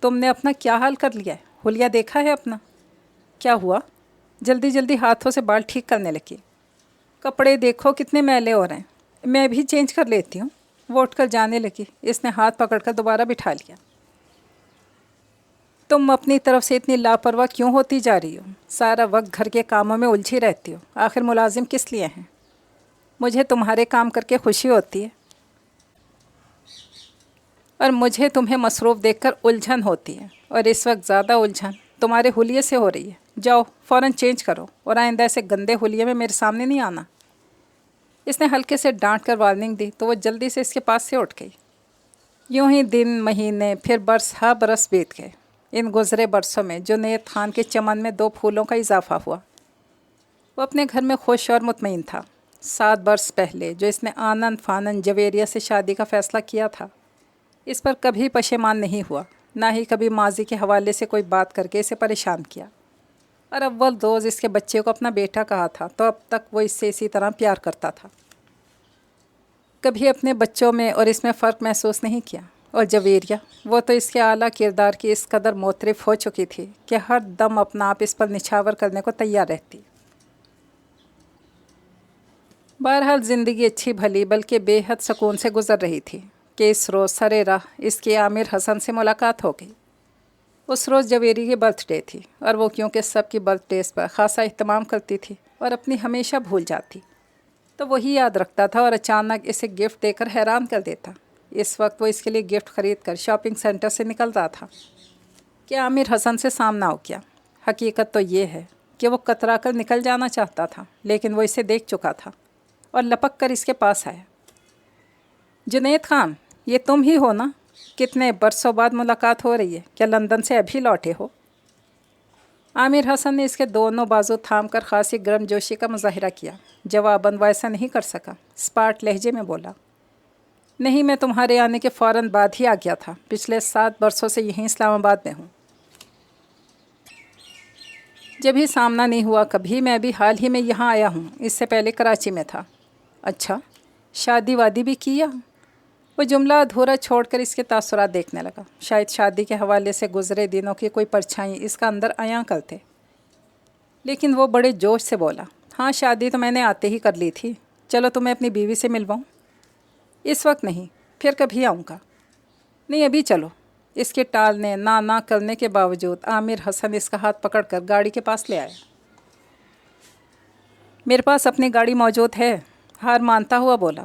تم نے اپنا کیا حال کر لیا ہے؟ حلیہ دیکھا ہے اپنا؟ کیا ہوا؟ جلدی جلدی ہاتھوں سے بال ٹھیک کرنے لگی۔ کپڑے دیکھو کتنے میلے ہو رہے ہیں، میں بھی چینج کر لیتی ہوں۔ وہ اٹھ کر جانے لگی۔ اس نے ہاتھ پکڑ کر دوبارہ بٹھا لیا۔ تم اپنی طرف سے اتنی لاپرواہ کیوں ہوتی جا رہی ہو؟ سارا وقت گھر کے کاموں میں الجھی رہتی ہو۔ آخر ملازم کس لیے ہیں؟ مجھے تمہارے کام کر کے خوشی ہوتی ہے، اور مجھے تمہیں مصروف دیکھ کر الجھن ہوتی ہے، اور اس وقت زیادہ الجھن تمہارے حلیے سے ہو رہی ہے۔ جاؤ فوراً چینج کرو، اور آئندہ ایسے گندے حلیے میں میرے سامنے نہیں آنا۔ اس نے ہلکے سے ڈانٹ کر وارننگ دی تو وہ جلدی سے اس کے پاس سے اٹھ گئی۔ یوں ہی دن، مہینے، پھر برس ہا برس بیت گئے۔ ان گزرے برسوں میں جنید خان کے چمن میں 2 پھولوں کا اضافہ ہوا۔ وہ اپنے گھر میں خوش اور مطمئن تھا۔ 7 برس پہلے جو اس نے آنن فانن جویریہ سے شادی کا فیصلہ کیا تھا، اس پر کبھی پشیمان نہیں ہوا، نہ ہی کبھی ماضی کے حوالے سے کوئی بات کر کے اسے پریشان کیا۔ اور اول روز اس کے بچے کو اپنا بیٹا کہا تھا تو اب تک وہ اس سے اسی طرح پیار کرتا تھا۔ کبھی اپنے بچوں میں اور اس میں فرق محسوس نہیں کیا۔ اور جویریہ، وہ تو اس کے اعلیٰ کردار کی اس قدر معترف ہو چکی تھی کہ ہر دم اپنا آپ اس پر نچھاور کرنے کو تیار رہتی۔ بہرحال زندگی اچھی بھلی بلکہ بے حد سکون سے گزر رہی تھی کہ اس روز سرے راہ اس کی عامر حسن سے ملاقات ہو گئی۔ اس روز جویری کی برتھ ڈے تھی، اور وہ کیونکہ سب کی برتھ ڈیز پر خاصا اہتمام کرتی تھی اور اپنی ہمیشہ بھول جاتی، تو وہی یاد رکھتا تھا اور اچانک اسے گفٹ دے کر حیران کر دیتا۔ اس وقت وہ اس کے لیے گفٹ خرید کر شاپنگ سینٹر سے نکل رہا تھا کہ عامر حسن سے سامنا ہو گیا۔ حقیقت تو یہ ہے کہ وہ کترا کر نکل جانا چاہتا تھا، لیکن وہ اسے دیکھ چکا تھا اور لپک کر اس کے پاس آیا۔ جنید خان، یہ تم ہی ہو نا؟ کتنے برسوں بعد ملاقات ہو رہی ہے، کیا لندن سے ابھی لوٹے ہو؟ عامر حسن نے اس کے دونوں بازو تھام کر خاصی گرم جوشی کا مظاہرہ کیا۔ جواباً وہ ایسا نہیں کر سکا، اسپاٹ لہجے میں بولا، نہیں، میں تمہارے آنے کے فوراً بعد ہی آ گیا تھا۔ پچھلے 7 برسوں سے یہیں اسلام آباد میں ہوں۔ جب ہی سامنا نہیں ہوا کبھی، میں بھی حال ہی میں یہاں آیا ہوں، اس سے پہلے کراچی میں تھا۔ اچھا، شادی وادی بھی کیا؟ وہ جملہ ادھورا چھوڑ کر اس کے تاثرات دیکھنے لگا۔ شاید شادی کے حوالے سے گزرے دنوں کی کوئی پرچھائی اس کا اندر عیاں کرتے، لیکن وہ بڑے جوش سے بولا، ہاں شادی تو میں نے آتے ہی کر لی تھی۔ چلو تمہیں اپنی بیوی سے ملواؤں؟ اس وقت نہیں، پھر کبھی آؤں گا۔ نہیں، ابھی چلو۔ اس کے ٹالنے نہ کرنے کے باوجود عامر حسن اس کا ہاتھ پکڑ کر گاڑی کے پاس لے آیا۔ میرے پاس اپنی گاڑی موجود ہے، ہار مانتا ہوا بولا،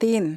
3।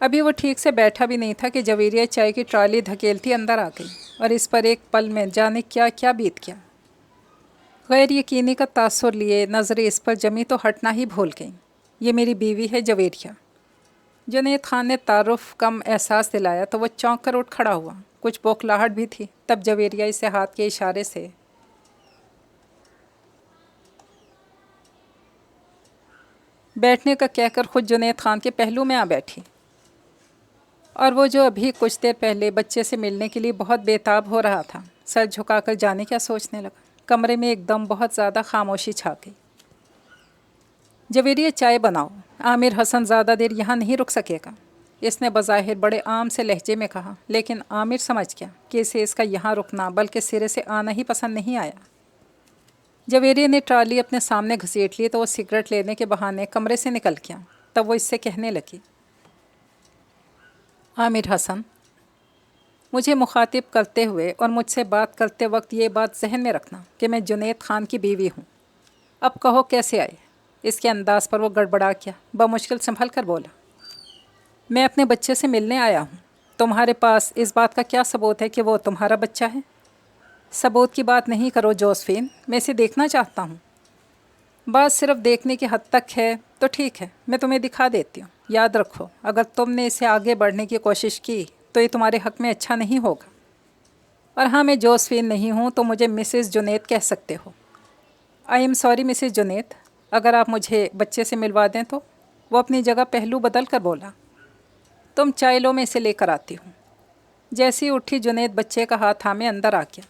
ابھی وہ ٹھیک سے بیٹھا بھی نہیں تھا کہ جویریہ چائے کی ٹرالی دھکیلتی اندر آ گئی اور اس پر ایک پل میں جانے کیا کیا بیت گیا۔ غیر یقینی کا تاثر لیے نظریں اس پر جمی تو ہٹنا ہی بھول گئیں۔ یہ میری بیوی ہے جویریہ۔ جنید خان نے تعارف کم احساس دلایا تو وہ چونک کر اٹھ کھڑا ہوا۔ کچھ بوکھلاہٹ بھی تھی۔ تب جویریہ اسے ہاتھ کے اشارے سے بیٹھنے کا کہہ کر خود جنید خان کے پہلو میں آ بیٹھی، اور وہ جو ابھی کچھ دیر پہلے بچے سے ملنے کے لیے بہت بےتاب ہو رہا تھا، سر جھکا کر جانے کیا سوچنے لگا۔ کمرے میں ایک دم بہت زیادہ خاموشی چھا گئی۔ جویریہ چائے بناؤ، عامر حسن زیادہ دیر یہاں نہیں رک سکے گا، اس نے بظاہر بڑے عام سے لہجے میں کہا، لیکن عامر سمجھ گیا کہ اسے اس کا یہاں رکنا بلکہ سرے سے آنا ہی پسند نہیں آیا۔ جویریہ نے ٹرالی اپنے سامنے گھسیٹ لی تو وہ سگریٹ لینے کے بہانے کمرے سے نکل گیا۔ تب وہ اس سے کہنے لگی، عامر حسن، مجھے مخاطب کرتے ہوئے اور مجھ سے بات کرتے وقت یہ بات ذہن میں رکھنا کہ میں جنید خان کی بیوی ہوں۔ اب کہو کیسے آئے؟ اس کے انداز پر وہ گڑبڑا کیا، بمشکل سنبھل کر بولا، میں اپنے بچے سے ملنے آیا ہوں۔ تمہارے پاس اس بات کا کیا ثبوت ہے کہ وہ تمہارا بچہ ہے؟ ثبوت کی بات نہیں کرو جوزفین، میں اسے دیکھنا چاہتا ہوں۔ بات صرف دیکھنے کی حد تک ہے تو ٹھیک ہے، میں تمہیں دکھا دیتی ہوں۔ یاد رکھو، اگر تم نے اسے آگے بڑھنے کی کوشش کی تو یہ تمہارے حق میں اچھا نہیں ہوگا۔ اور ہاں، میں جوزفین نہیں ہوں تو مجھے مسز جنید کہہ سکتے ہو۔ I am sorry Mrs Junaid, اگر آپ مجھے بچے سے ملوا دیں تو۔ وہ اپنی جگہ پہلو بدل کر بولا، تم چائے لو، میں اسے لے کر آتی ہوں۔ جیسی اٹھی جنید بچے کا ہاتھ تھامے اندر آ گیا،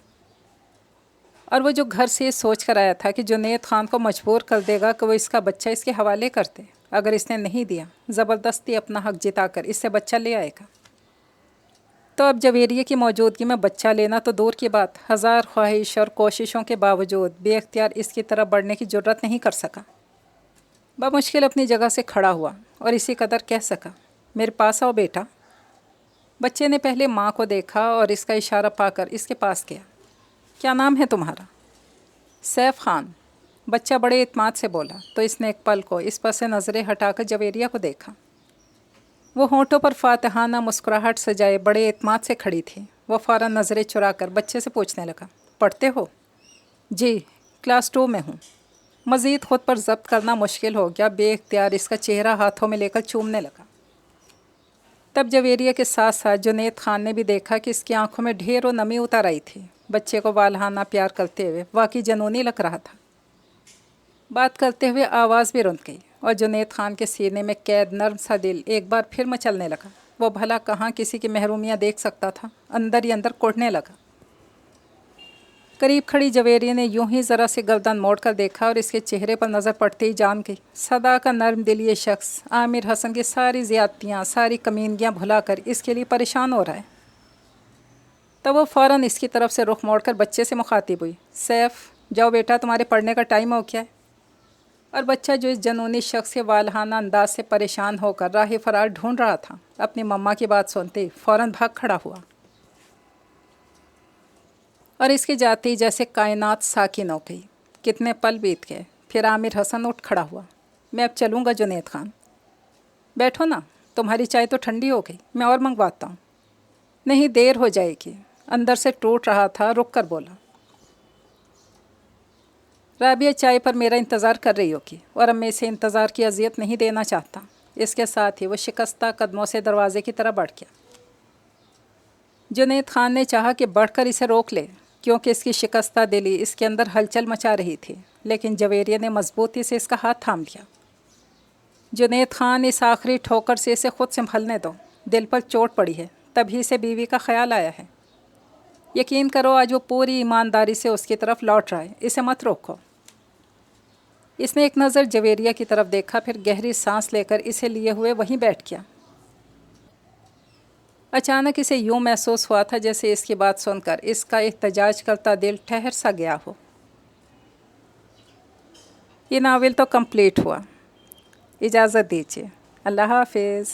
اور وہ جو گھر سے یہ سوچ کر آیا تھا کہ جنید خان کو مجبور کر دے گا کہ وہ اس کا بچہ اس کے حوالے کر دے، اگر اس نے نہیں دیا، زبردستی اپنا حق جتا کر اس سے بچہ لے آئے گا، تو اب جویریہ کی موجودگی میں بچہ لینا تو دور کی بات، ہزار خواہش اور کوششوں کے باوجود بے اختیار اس کی طرف بڑھنے کی جرت نہیں کر سکا۔ بمشکل اپنی جگہ سے کھڑا ہوا اور اسی قدر کہہ سکا، میرے پاس آؤ بیٹا۔ بچے نے پہلے ماں کو دیکھا اور اس کا اشارہ پا کر اس کے پاس گیا۔ کیا نام ہے تمہارا؟ سیف خان، بچہ بڑے اعتماد سے بولا، تو اس نے ایک پل کو اس پر سے نظریں ہٹا کر جویریہ کو دیکھا۔ وہ ہونٹوں پر فاتحانہ مسکراہٹ سجائے بڑے اعتماد سے کھڑی تھی۔ وہ فوراً نظریں چرا کر بچے سے پوچھنے لگا، پڑھتے ہو؟ جی، کلاس 2 میں ہوں۔ مزید خود پر ضبط کرنا مشکل ہو گیا، بے اختیار اس کا چہرہ ہاتھوں میں لے کر چومنے لگا۔ تب جویریہ کے ساتھ ساتھ جنید خان نے بھی دیکھا کہ اس کی آنکھوں میں ڈھیر و نمی اتر آئی تھی۔ بچے کو والہانہ پیار کرتے ہوئے واقعی جنونی لگ رہا تھا۔ بات کرتے ہوئے آواز بھی رند گئی اور جنید خان کے سینے میں قید نرم سا دل ایک بار پھر مچلنے لگا۔ وہ بھلا کہاں کسی کی محرومیاں دیکھ سکتا تھا، اندر ہی اندر کوڑنے لگا۔ قریب کھڑی جویریہ نے یوں ہی ذرا سی گردن موڑ کر دیکھا اور اس کے چہرے پر نظر پڑتے ہی جان گئی، صدا کا نرم دل یہ شخص عامر حسن کی ساری زیادتیاں، ساری کمینگیاں بھلا کر اس کے لیے پریشان ہو رہا ہے۔ تب وہ فوراً اس کی طرف سے رخ موڑ کر بچے سے مخاطب ہوئی، سیف، جاؤ بیٹا، تمہارے پڑھنے کا ٹائم ہو گیا ہے۔ اور بچہ جو اس جنونی شخص کے والہانہ انداز سے پریشان ہو کر راہ فرار ڈھونڈ رہا تھا، اپنی مما کی بات سنتے فوراً بھاگ کھڑا ہوا، اور اس کے جاتے ہی جیسے کائنات ساکن ہو گئی۔ کتنے پل بیت گئے، پھر عامر حسن اٹھ کھڑا ہوا، میں اب چلوں گا جنید خان۔ بیٹھو نا، تمہاری چائے تو ٹھنڈی ہو گئی، میں اور منگواتا ہوں۔ نہیں، دیر ہو جائے گی، اندر سے ٹوٹ رہا تھا، رک کر بولا۔ رابعہ چائے پر میرا انتظار کر رہی ہوگی، اور اب میں اسے انتظار کی اذیت نہیں دینا چاہتا۔ اس کے ساتھ ہی وہ شکستہ قدموں سے دروازے کی طرف بڑھ گیا۔ جنید خان نے چاہا کہ بڑھ کر اسے روک لے، کیونکہ اس کی شکستہ دلی اس کے اندر ہلچل مچا رہی تھی، لیکن جویریہ نے مضبوطی سے اس کا ہاتھ تھام لیا۔ جنید خان، اس آخری ٹھوکر سے اسے خود سنبھلنے دو، دل پر چوٹ پڑی ہے، تبھی سے بیوی کا خیال آیا ہے۔ یقین کرو آج وہ پوری ایمانداری سے اس کی طرف لوٹ رہا ہے، اسے مت روکو۔ اس نے ایک نظر جویریہ کی طرف دیکھا، پھر گہری سانس لے کر اسے لیے ہوئے وہیں بیٹھ گیا۔ اچانک اسے یوں محسوس ہوا تھا جیسے اس کی بات سن کر اس کا احتجاج کرتا دل ٹھہر سا گیا ہو۔ یہ ناول تو کمپلیٹ ہوا، اجازت دیجیے، اللہ حافظ۔